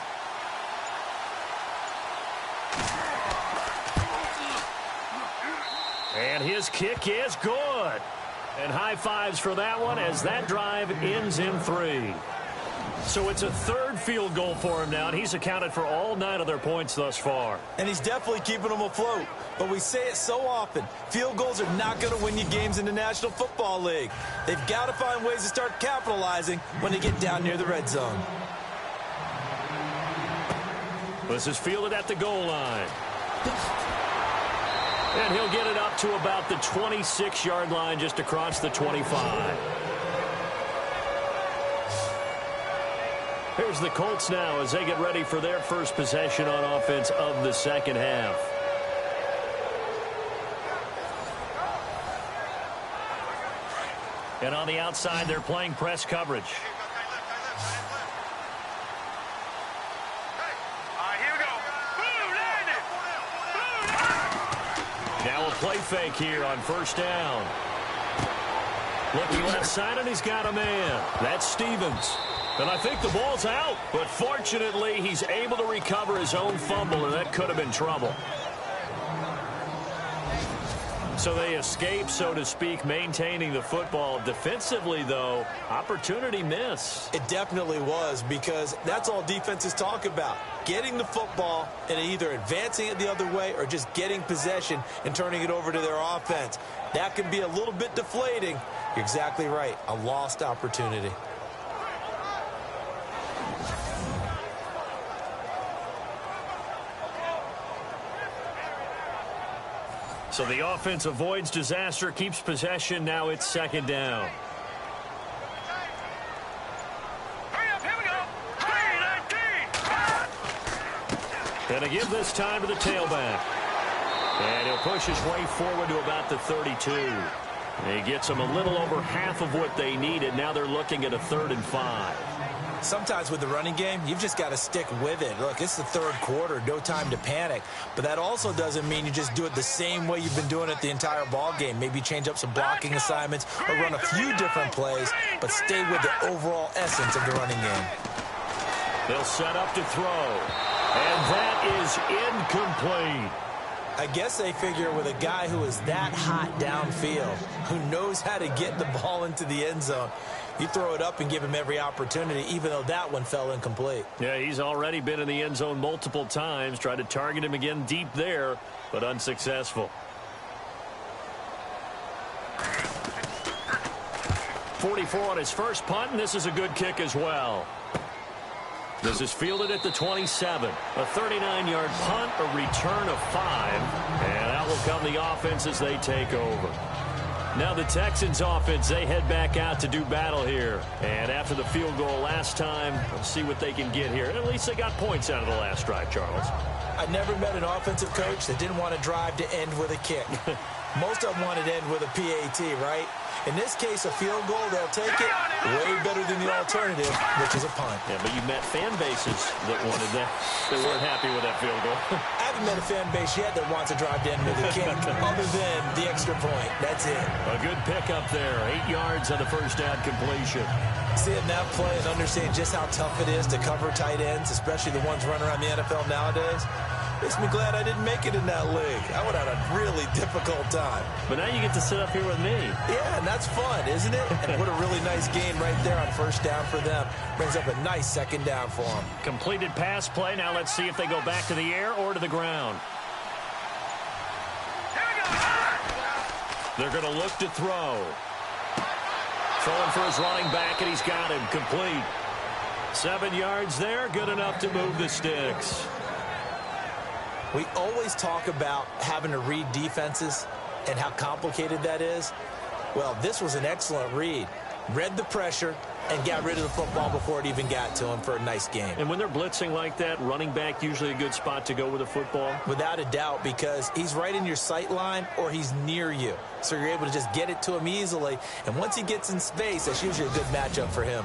A: And his kick is good. And high fives for that one as that drive ends in 3. So it's a 3rd field goal for him now, and he's accounted for all 9 of their points thus far.
C: And he's definitely keeping them afloat. But we say it so often, field goals are not going to win you games in the National Football League. They've got to find ways to start capitalizing when they get down near the red zone.
A: This is fielded at the goal line. And he'll get it up to about the 26-yard line, just across the 25. Here's the Colts now as they get ready for their first possession on offense of the second half. And on the outside, they're playing press coverage. Now a play fake here on 1st down. Looking left side, and he's got a man. That's Stevens. And I think the ball's out. But fortunately, he's able to recover his own fumble, and that could have been trouble. So they escape, so to speak, maintaining the football. Defensively, though, opportunity miss.
C: It definitely was, because that's all defenses talk about. Getting the football and either advancing it the other way or just getting possession and turning it over to their offense. That can be a little bit deflating. You're exactly right. A lost opportunity.
A: So the offense avoids disaster, keeps possession. Now it's 2nd down. And a give this time to the tailback. And he'll push his way forward to about the 32. He gets them a little over half of what they needed. Now they're looking at a 3rd and 5.
C: Sometimes with the running game, you've just got to stick with it. Look, it's the 3rd quarter, no time to panic. But that also doesn't mean you just do it the same way you've been doing it the entire ball game. Maybe change up some blocking assignments or run a few different plays, but stay with the overall essence of the running game.
A: They'll set up to throw. And that is incomplete.
C: I guess they figure with a guy who is that hot downfield, who knows how to get the ball into the end zone, you throw it up and give him every opportunity, even though that one fell incomplete.
A: Yeah, he's already been in the end zone multiple times. Tried to target him again deep there, but unsuccessful. 44 on his first punt, and this is a good kick as well. This is fielded at the 27. A 39-yard punt, a return of 5. And out will come the offense as they take over. Now the Texans offense, they head back out to do battle here. And after the field goal last time, we'll see what they can get here. At least they got points out of the last drive, Charles.
C: I never met an offensive coach that didn't want to drive to end with a kick. Most of them want it in with a PAT, right? In this case, a field goal, they'll take it way better than the alternative, which is a punt.
B: Yeah, but you met fan bases that wanted that. They weren't happy with that field goal.
C: I haven't met a fan base yet that wants to drive in with a kick other than the extra point. That's it.
B: A good pickup there. 8 yards on the first down completion.
C: Seeing that play and understanding just how tough it is to cover tight ends, especially the ones running around the NFL nowadays, makes me glad I didn't make it in that league. I would have had a really difficult time.
B: But now you get to sit up here with me.
C: Yeah, and that's fun, isn't it? And what a really nice gain right there on first down for them. Brings up a nice second down for them.
B: Completed pass play. Now let's see if they go back to the air or to the ground. They're going to look to throw. Throwing for his running back, and he's got him complete. 7 yards there, good enough to move the sticks.
C: We always talk about having to read defenses and how complicated that is. Well, this was an excellent read. Read the pressure and got rid of the football before it even got to him for a nice game.
B: And when they're blitzing like that, running back usually a good spot to go with the football?
C: Without a doubt, because he's right in your sight line or he's near you. So you're able to just get it to him easily. And once he gets in space, that's usually a good matchup for him.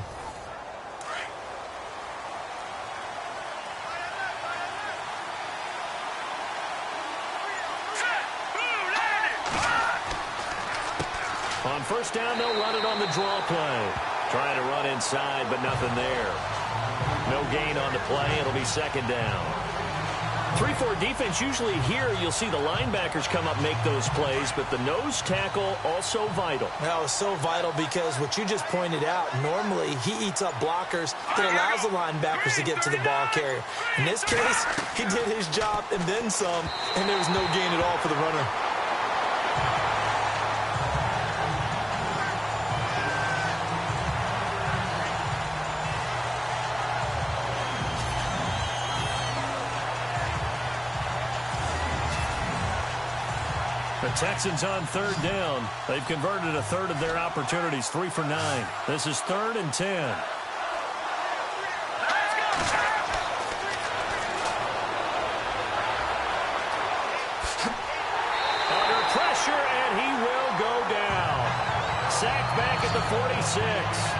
B: On first down, they'll run it on the draw play. Trying to run inside, but nothing there. No gain on the play. It'll be second down. 3-4 defense, usually here you'll see the linebackers come up make those plays, but the nose tackle also vital.
C: That was so vital because what you just pointed out, normally he eats up blockers that allows the linebackers to get to the ball carrier. In this case, he did his job and then some, and there was no gain at all for the runner.
B: The Texans on third down. They've converted a third of their opportunities, 3 for 9. This is 3rd and 10. Under pressure, and he will go down. Sacked back at the 46.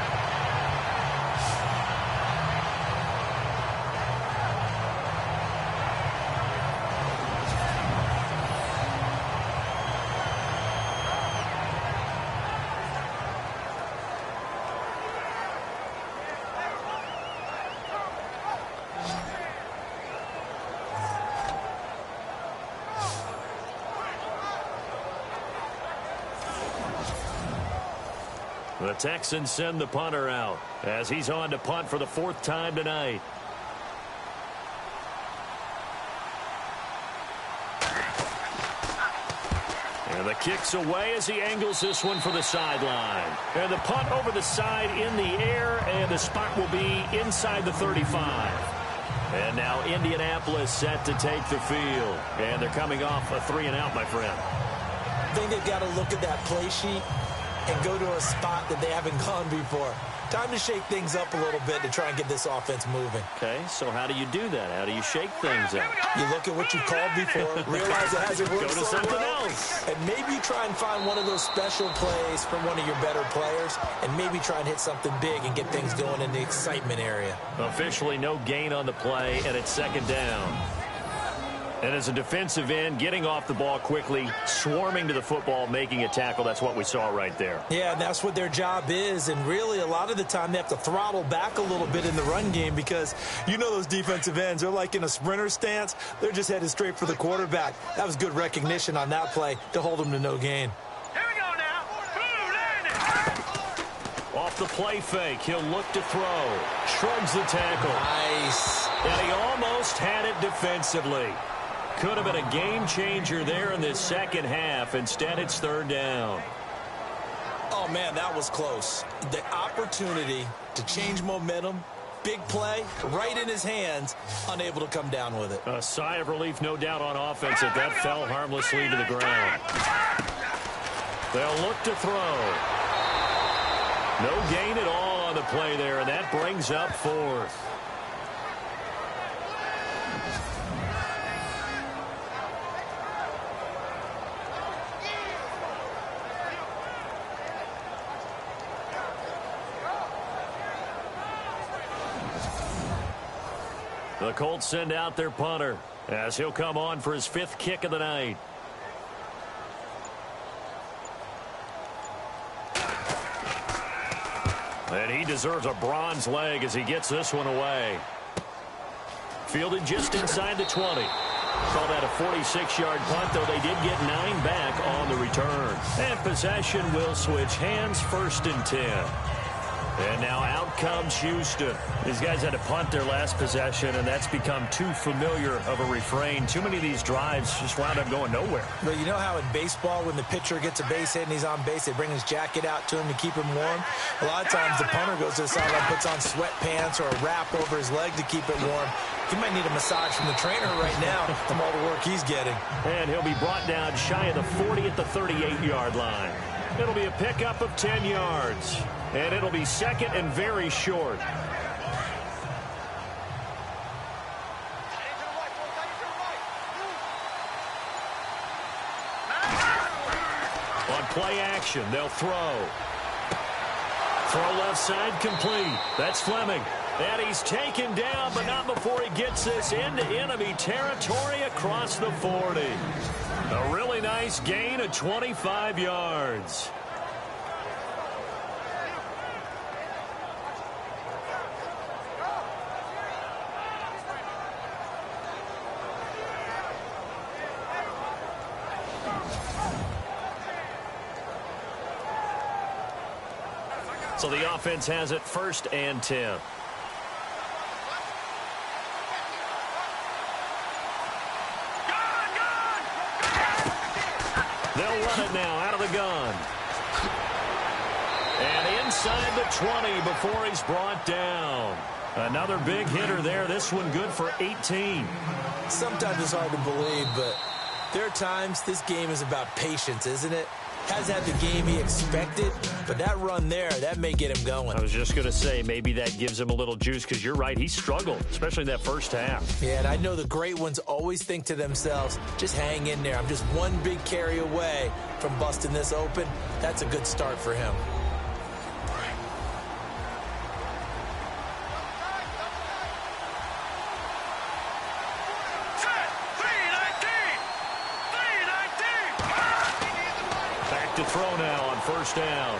B: The Texans send the punter out as he's on to punt for the 4th time tonight. And the kick's away as he angles this one for the sideline. And the punt over the side in the air, and the spot will be inside the 35. And now Indianapolis set to take the field. And they're coming off a 3-and-out, my friend.
C: I think they've got to look at that play sheet and go to a spot that they haven't gone before. Time to shake things up a little bit to try and get this offense moving.
B: Okay, so how do you do that? How do you shake things up?
C: You look at what you've called before, realize it hasn't worked
B: Go to
C: so
B: something
C: well,
B: else.
C: and maybe you try and find one of those special plays from one of your better players, and maybe try and hit something big and get things going in the excitement area.
B: Officially no gain on the play, and it's 2nd down. And as a defensive end, getting off the ball quickly, swarming to the football, making a tackle, that's what we saw right there.
C: Yeah, and that's what their job is, and really a lot of the time they have to throttle back a little bit in the run game because you know those defensive ends, they're like in a sprinter stance. They're just headed straight for the quarterback. That was good recognition on that play to hold them to no gain.
E: Here we go now.
B: Off the play fake, he'll look to throw. Shrugs the tackle.
C: Nice.
B: And he almost had it defensively. Could have been a game changer there in this second half. Instead, it's 3rd down.
C: Oh, man, that was close. The opportunity to change momentum, big play, right in his hands, unable to come down with it.
B: A sigh of relief, no doubt, on offense that that fell harmlessly to the ground. They'll look to throw. No gain at all on the play there, and that brings up 4th.
A: The Colts send out their punter as he'll come on for his 5th kick of the night. And he deserves a bronze leg as he gets this one away. Fielded just inside the 20. Call that a 46-yard punt, though they did get 9 back on the return. And possession will switch hands, 1st and 10. And now out comes Houston. These guys had to punt their last possession, and that's become too familiar of a refrain. Too many of these drives just wound up going nowhere.
C: But you know how in baseball, when the pitcher gets a base hit and he's on base, they bring his jacket out to him to keep him warm? A lot of times the punter goes to the sideline, puts on sweatpants or a wrap over his leg to keep it warm. He might need a massage from the trainer right now from all the work he's getting.
A: And he'll be brought down shy of the 40 at the 38-yard line. It'll be a pickup of 10 yards. And it'll be 2nd and very short. On play action, they'll throw. Throw left side complete. That's Fleming. And he's taken down, but not before he gets this into enemy territory across the 40. A really nice gain of 25 yards. So the offense has it 1st and 10. They'll run it now out of the gun. And inside the 20 before he's brought down. Another big hitter there. This one good for 18.
C: Sometimes it's hard to believe, but there are times this game is about patience, isn't it? Hasn't had the game he expected, but that run there, that may get him going.
A: I was just going to say, maybe that gives him a little juice, because you're right, he struggled, especially in that first half.
C: Yeah, and I know the great ones always think to themselves, just hang in there. I'm just one big carry away from busting this open. That's a good start for him.
A: To throw now on 1st down.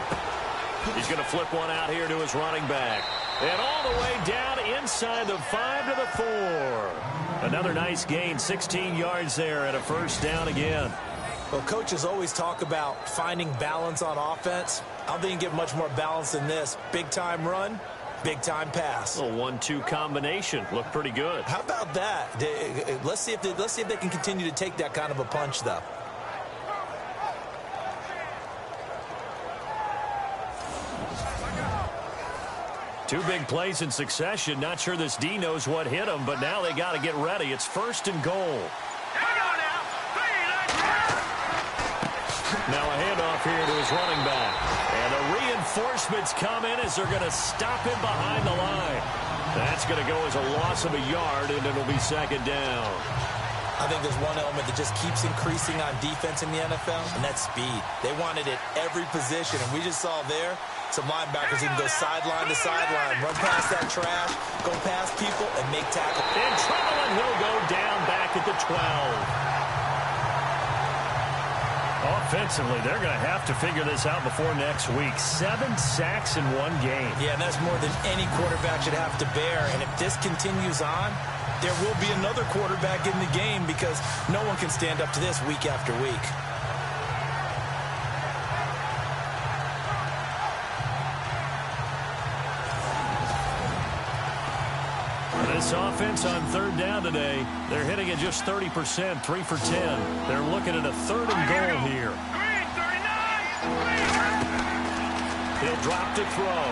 A: He's going to flip one out here to his running back. And all the way down inside the 5 to the 4. Another nice gain, 16 yards there and a 1st down again.
C: Well, coaches always talk about finding balance on offense. I don't think you can get much more balance than this. Big-time run, big-time pass.
A: A 1-2 combination. Looked pretty good.
C: How about that? Let's see if they can continue to take that kind of a punch, though.
A: Two big plays in succession. Not sure this D knows what hit him, but now they got to get ready. It's 1st and goal. Now a handoff here to his running back. And the reinforcements come in as they're going to stop him behind the line. That's going to go as a loss of a yard, and it'll be 2nd down.
C: I think there's one element that just keeps increasing on defense in the NFL, and that's speed. They want it at every position, and we just saw there some linebackers who can go sideline to sideline, run past that trash, go past people, and make tackles.
A: In trouble, and he'll go down back at the 12. Offensively, they're going to have to figure this out before next week. 7 sacks in one game.
C: Yeah, and that's more than any quarterback should have to bear. And if this continues on, there will be another quarterback in the game because no one can stand up to this week after week.
A: This offense on 3rd down today, they're hitting at just 30%, 3 for 10. They're looking at a 3rd and goal here. He'll drop to throw.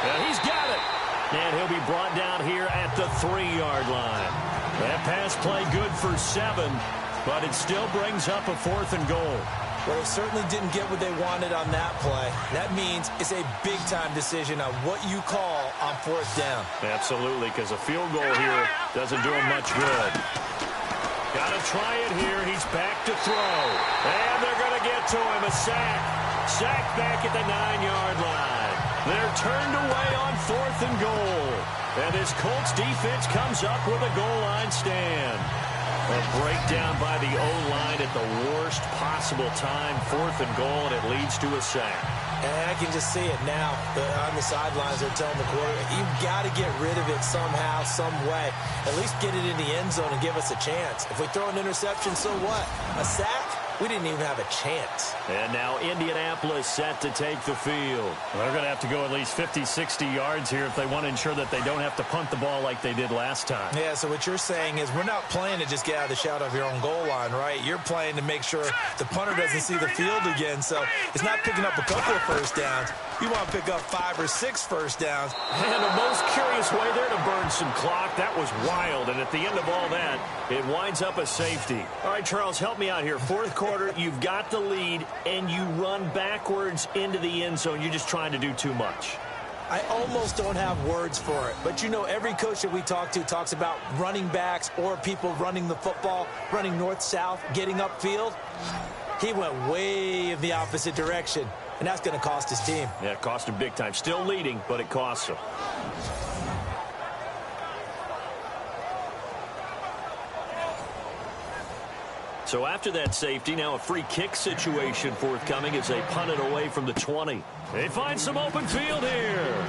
A: And he's got it. And he'll be brought down here at the 3-yard line. That pass play good for 7, but it still brings up a 4th and goal.
C: Well, they certainly didn't get what they wanted on that play. That means it's a big-time decision on what you call on 4th down.
A: Absolutely, because a field goal here doesn't do him much good. Got to try it here. He's back to throw. And they're going to get to him. A sack. Sack back at the 9-yard line. They're turned away on 4th and goal. And this Colts defense comes up with a goal line stand. A breakdown by the O-line at the worst possible time. 4th and goal, and it leads to a sack.
C: And I can just see it now. On the sidelines, they're telling the quarterback, you've got to get rid of it somehow, some way. At least get it in the end zone and give us a chance. If we throw an interception, so what? A sack? We didn't even have a chance.
A: And now Indianapolis set to take the field.
B: Well, they're going to have to go at least 50, 60 yards here if they want to ensure that they don't have to punt the ball like they did last time.
C: Yeah, so what you're saying is we're not playing to just get out of the shadow of your own goal line, right? You're playing to make sure the punter doesn't see the field again. So it's not picking up a couple of first downs. You want to pick up 5 or 6 first downs.
A: And the most curious way there to burn some clock. That was wild. And at the end of all that, it winds up a safety. All right, Charles, help me out here. 4th quarter, you've got the lead, and you run backwards into the end zone. You're just trying to do too much.
C: I almost don't have words for it. But, you know, every coach that we talk to talks about running backs or people running the football, running north-south, getting upfield. He went way in the opposite direction. And that's going to cost his team.
A: Yeah, it cost him big time. Still leading, but it costs him. So after that safety, now a free kick situation forthcoming as they punt it away from the 20. They find some open field here.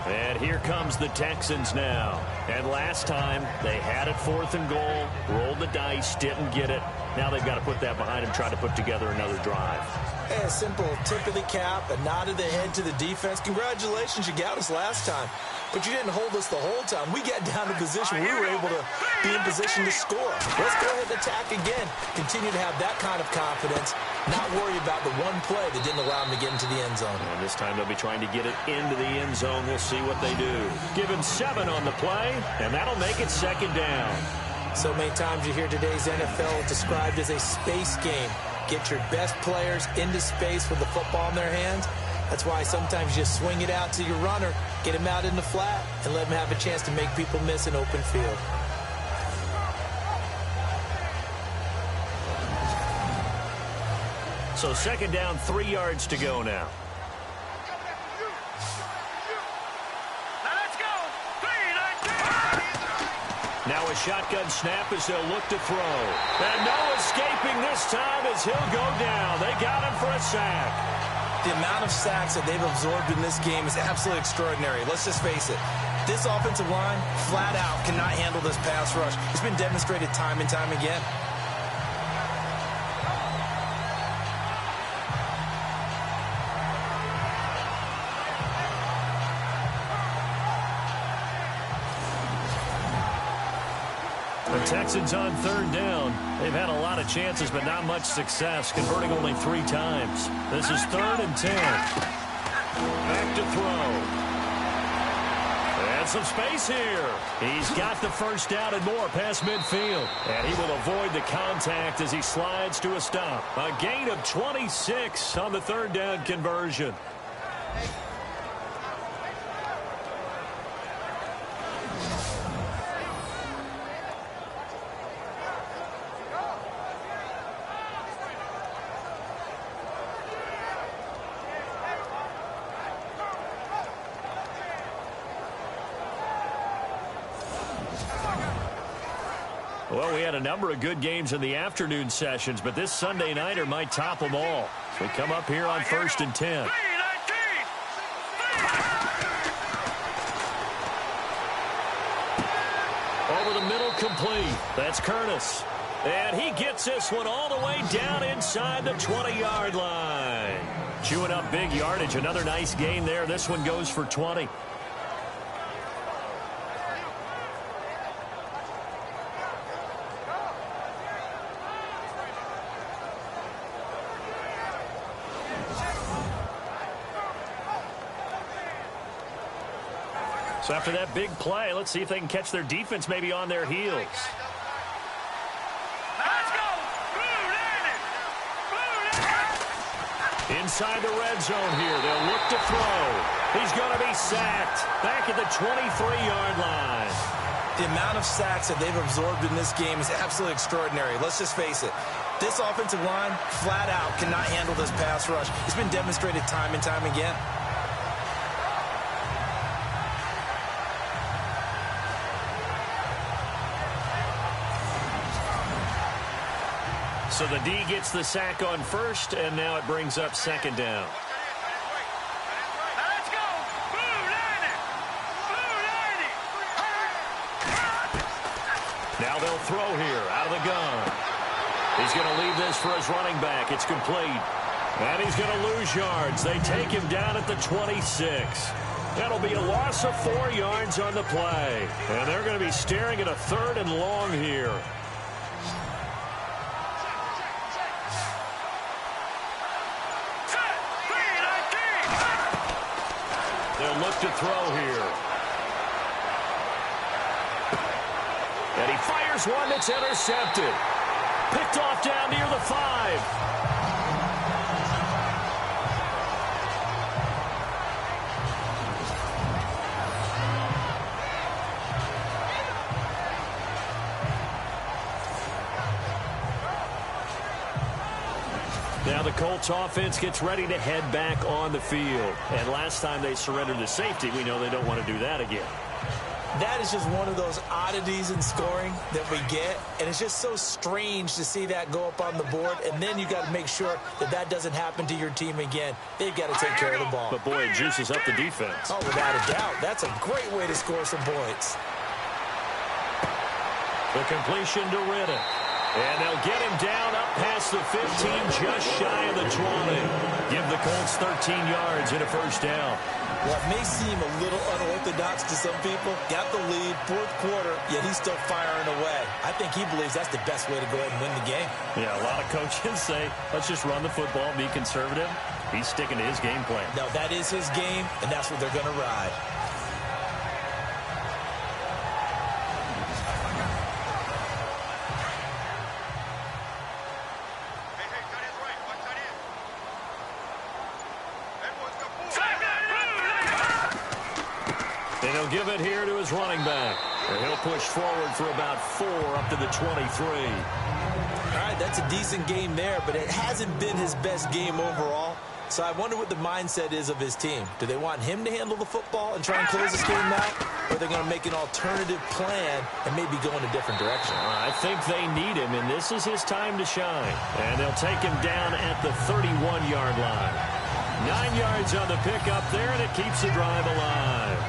A: And here comes the Texans now. And last time, they had it 4th and goal, rolled the dice, didn't get it. Now they've got to put that behind them, try to put together another drive.
C: Hey, a simple tip of the cap, a nod of the head to the defense. Congratulations, you got us last time. But you didn't hold us the whole time. We got down to position. We were able to be in position to score. Let's go ahead and attack again. Continue to have that kind of confidence. Not worry about the one play that didn't allow them to get into the end zone.
A: And this time they'll be trying to get it into the end zone. We'll see what they do. Give him 7 on the play, and that'll make it 2nd down.
C: So many times you hear today's NFL described as a space game. Get your best players into space with the football in their hands. That's why sometimes you just swing it out to your runner, get him out in the flat, and let him have a chance to make people miss an open field.
A: So 2nd down, 3 yards to go now. Now a shotgun snap as they'll look to throw. And no escaping this time as he'll go down. They got him for a sack.
C: The amount of sacks that they've absorbed in this game is absolutely extraordinary. Let's just face it. This offensive line, flat out, cannot handle this pass rush. It's been demonstrated time and time again.
A: The Texans on 3rd down. They've had a lot of chances, but not much success, converting only 3 times. This is 3rd and 10. Back to throw. And some space here. He's got the first down and more past midfield. And he will avoid the contact as he slides to a stop. A gain of 26 on the 3rd down conversion. Well, we had a number of good games in the afternoon sessions, but this Sunday nighter might top them all. So we come up here on 1st and 10. Over the middle, complete. That's Curtis. And he gets this one all the way down inside the 20-yard line. Chewing up big yardage. Another nice gain there. This one goes for 20. So after that big play, let's see if they can catch their defense maybe on their heels.
E: Let's go!
A: Inside the red zone here. They'll look to throw. He's going to be sacked back at the 23-yard line.
C: The amount of sacks that they've absorbed in this game is absolutely extraordinary. Let's just face it. This offensive line, flat out, cannot handle this pass rush. It's been demonstrated time and time again.
A: So the D gets the sack on first, and now it brings up second down.
E: Let's go! Blue 90! Blue 90!
A: Now they'll throw here out of the gun. He's going to leave this for his running back. It's complete. And he's going to lose yards. They take him down at the 26. That'll be a loss of 4 yards on the play. And they're going to be staring at a 3rd and long here. They'll look to throw here. And he fires one that's intercepted. Picked off down near the 5. Now the Colts offense gets ready to head back on the field. And last time they surrendered to safety, we know they don't want to do that again.
C: That is just one of those oddities in scoring that we get. And it's just so strange to see that go up on the board. And then you got to make sure that that doesn't happen to your team again. They've got to take care of the ball.
A: But, boy, it juices up the defense.
C: Oh, without a doubt. That's a great way to score some points.
A: The completion to Riddick. And they'll get him down up past the 15, just shy of the 20. Give the Colts 13 yards and a first down.
C: Well, it may seem a little unorthodox to some people. Got the lead, 4th quarter, yet he's still firing away. I think he believes that's the best way to go ahead and win the game.
A: Yeah, a lot of coaches say, let's just run the football, be conservative. He's sticking to his game plan.
C: No, that is his game, and that's what they're going to ride.
A: And he'll give it here to his running back. And he'll push forward for about 4 up to the 23.
C: All right, that's a decent game there, but it hasn't been his best game overall. So I wonder what the mindset is of his team. Do they want him to handle the football and try and close this game out? Or are they going to make an alternative plan and maybe go in a different direction?
A: I think they need him, and this is his time to shine. And they'll take him down at the 31-yard line. 9 yards on the pickup there, and it keeps the drive alive.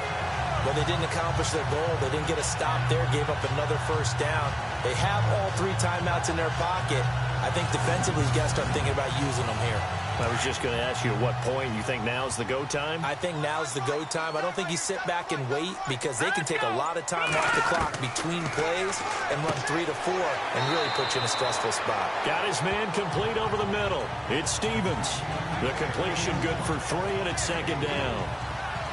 C: Well, they didn't accomplish their goal. They didn't get a stop there, gave up another first down. They have all 3 timeouts in their pocket. I think defensively, he's got to start thinking about using them here.
A: I was just going to ask you at what point you think now's the go time?
C: I think now's the go time. I don't think you sit back and wait because they can take a lot of time off the clock between plays and run 3 to 4 and really put you in a stressful spot.
A: Got his man complete over the middle. It's Stevens. The completion good for 3, and it's second down.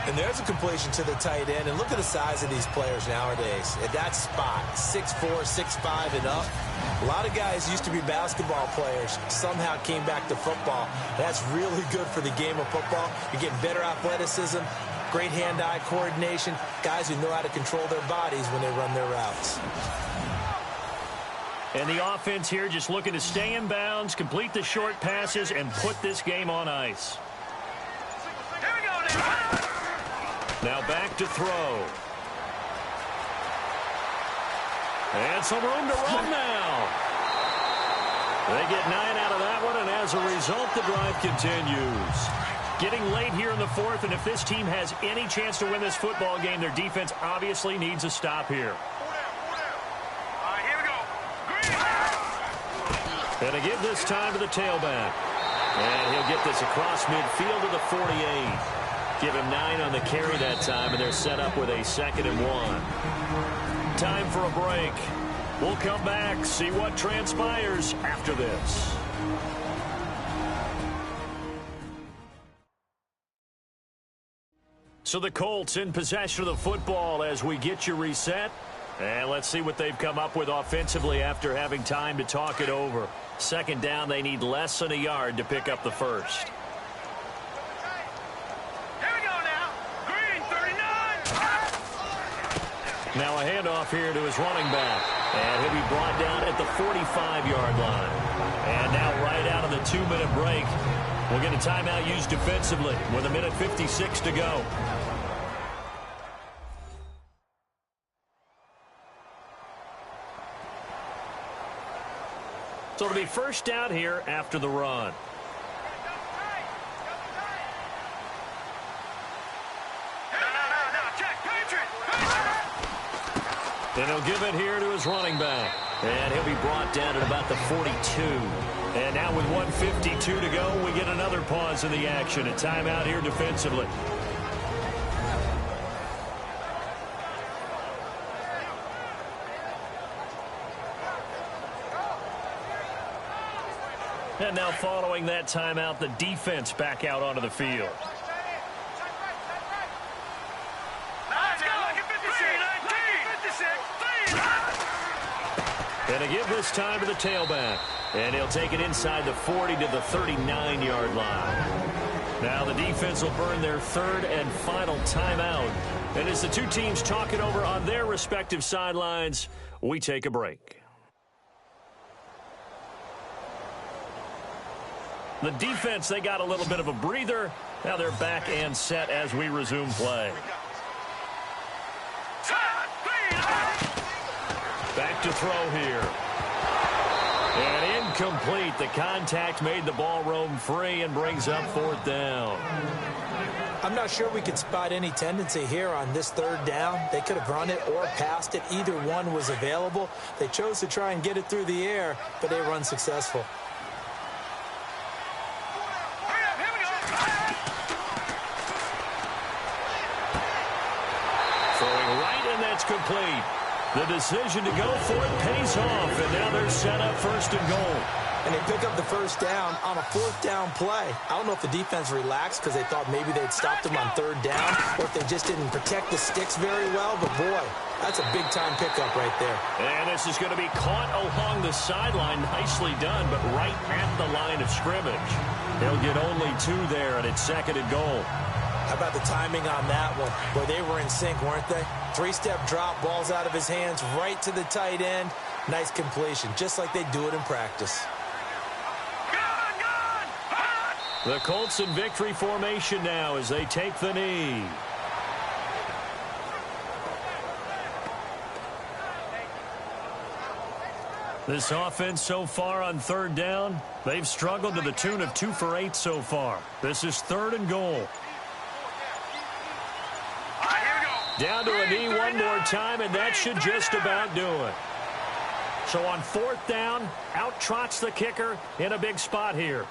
C: And there's a completion to the tight end. And look at the size of these players nowadays. At that spot, 6'4", 6'5", and up. A lot of guys used to be basketball players, somehow came back to football. That's really good for the game of football. You're getting better athleticism, great hand-eye coordination, guys who know how to control their bodies when they run their routes.
A: And the offense here just looking to stay in bounds, complete the short passes, and put this game on ice.
E: Here we go now.
A: Now back to throw. And some room to run now. They get 9 out of that one, and as a result, the drive continues. Getting late here in the 4th, and if this team has any chance to win this football game, their defense obviously needs a stop here.
E: Here we go. Green.
A: And to give this time to the tailback. And he'll get this across midfield to the 48. Give him 9 on the carry that time, and they're set up with a 2nd and 1. Time for a break. We'll come back, see what transpires after this. So the Colts in possession of the football as we get you reset. And let's see what they've come up with offensively after having time to talk it over. Second down, they need less than a yard to pick up the first.
E: Here we go now. Green 39.
A: Now a handoff here to his running back. And he'll be brought down at the 45-yard line. And now right out of the 2-minute break, we'll get a timeout used defensively with 1:56 to go. So it'll be first down here after the run. And he'll give it here to his running back. And he'll be brought down at about the 42. And now with 1:52 to go, we get another pause in the action. A timeout here defensively. And now following that timeout, the defense back out onto the field. And a give this time to the tailback. And he'll take it inside the 40 to the 39-yard line. Now the defense will burn their third and final timeout. And as the two teams talk it over on their respective sidelines, we take a break. The defense, they got a little bit of a breather. Now they're back and set as we resume play. Back to throw here. And incomplete. The contact made the ball roam free and brings up fourth down.
C: I'm not sure we could spot any tendency here on this third down. They could have run it or passed it. Either one was available. They chose to try and get it through the air, but they were unsuccessful.
A: Throwing right, and that's complete. The decision to go for it pays off, and now they're set up first and goal.
C: And they pick up the first down on a fourth down play. I don't know if the defense relaxed because they thought maybe they'd stopped them on third down, or if they just didn't protect the sticks very well. But, boy, that's a big-time pickup right there.
A: And this is going to be caught along the sideline. Nicely done, but right at the line of scrimmage. They'll get only 2 there, and it's second and goal.
C: How about the timing on that one? Boy, they were in sync, weren't they? 3-step drop, ball's out of his hands, right to the tight end. Nice completion, just like they do it in practice.
A: The Colts in victory formation now as they take the knee. This offense so far on third down, they've struggled to the tune of 2 for 8 so far. This is third and goal. Down to a knee one more time, and that should just about do it. So on fourth down, out trots the kicker in a big spot here.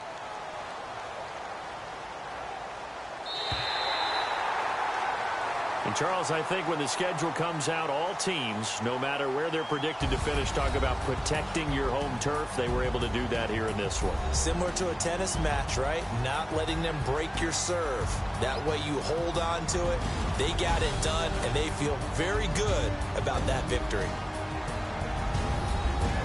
A: And Charles, I think when the schedule comes out, all teams, no matter where they're predicted to finish, talk about protecting your home turf. They were able to do that here in this one.
C: Similar to a tennis match, right? Not letting them break your serve. That way you hold on to it. They got it done, and they feel very good about that victory.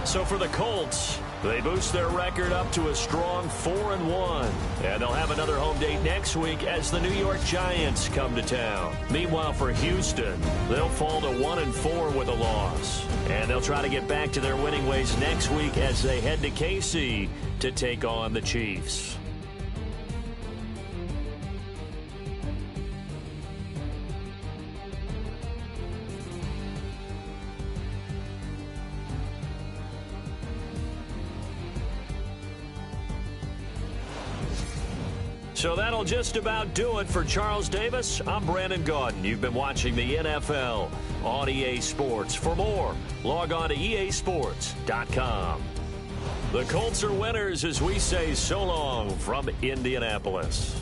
A: So for the Colts, they boost their record up to a strong 4-1. And they'll have another home date next week as the New York Giants come to town. Meanwhile, for Houston, they'll fall to 1-4 with a loss. And they'll try to get back to their winning ways next week as they head to KC to take on the Chiefs. So that'll just about do it for Charles Davis. I'm Brandon Gaudin. You've been watching the NFL on EA Sports. For more, log on to easports.com. The Colts are winners as we say so long from Indianapolis.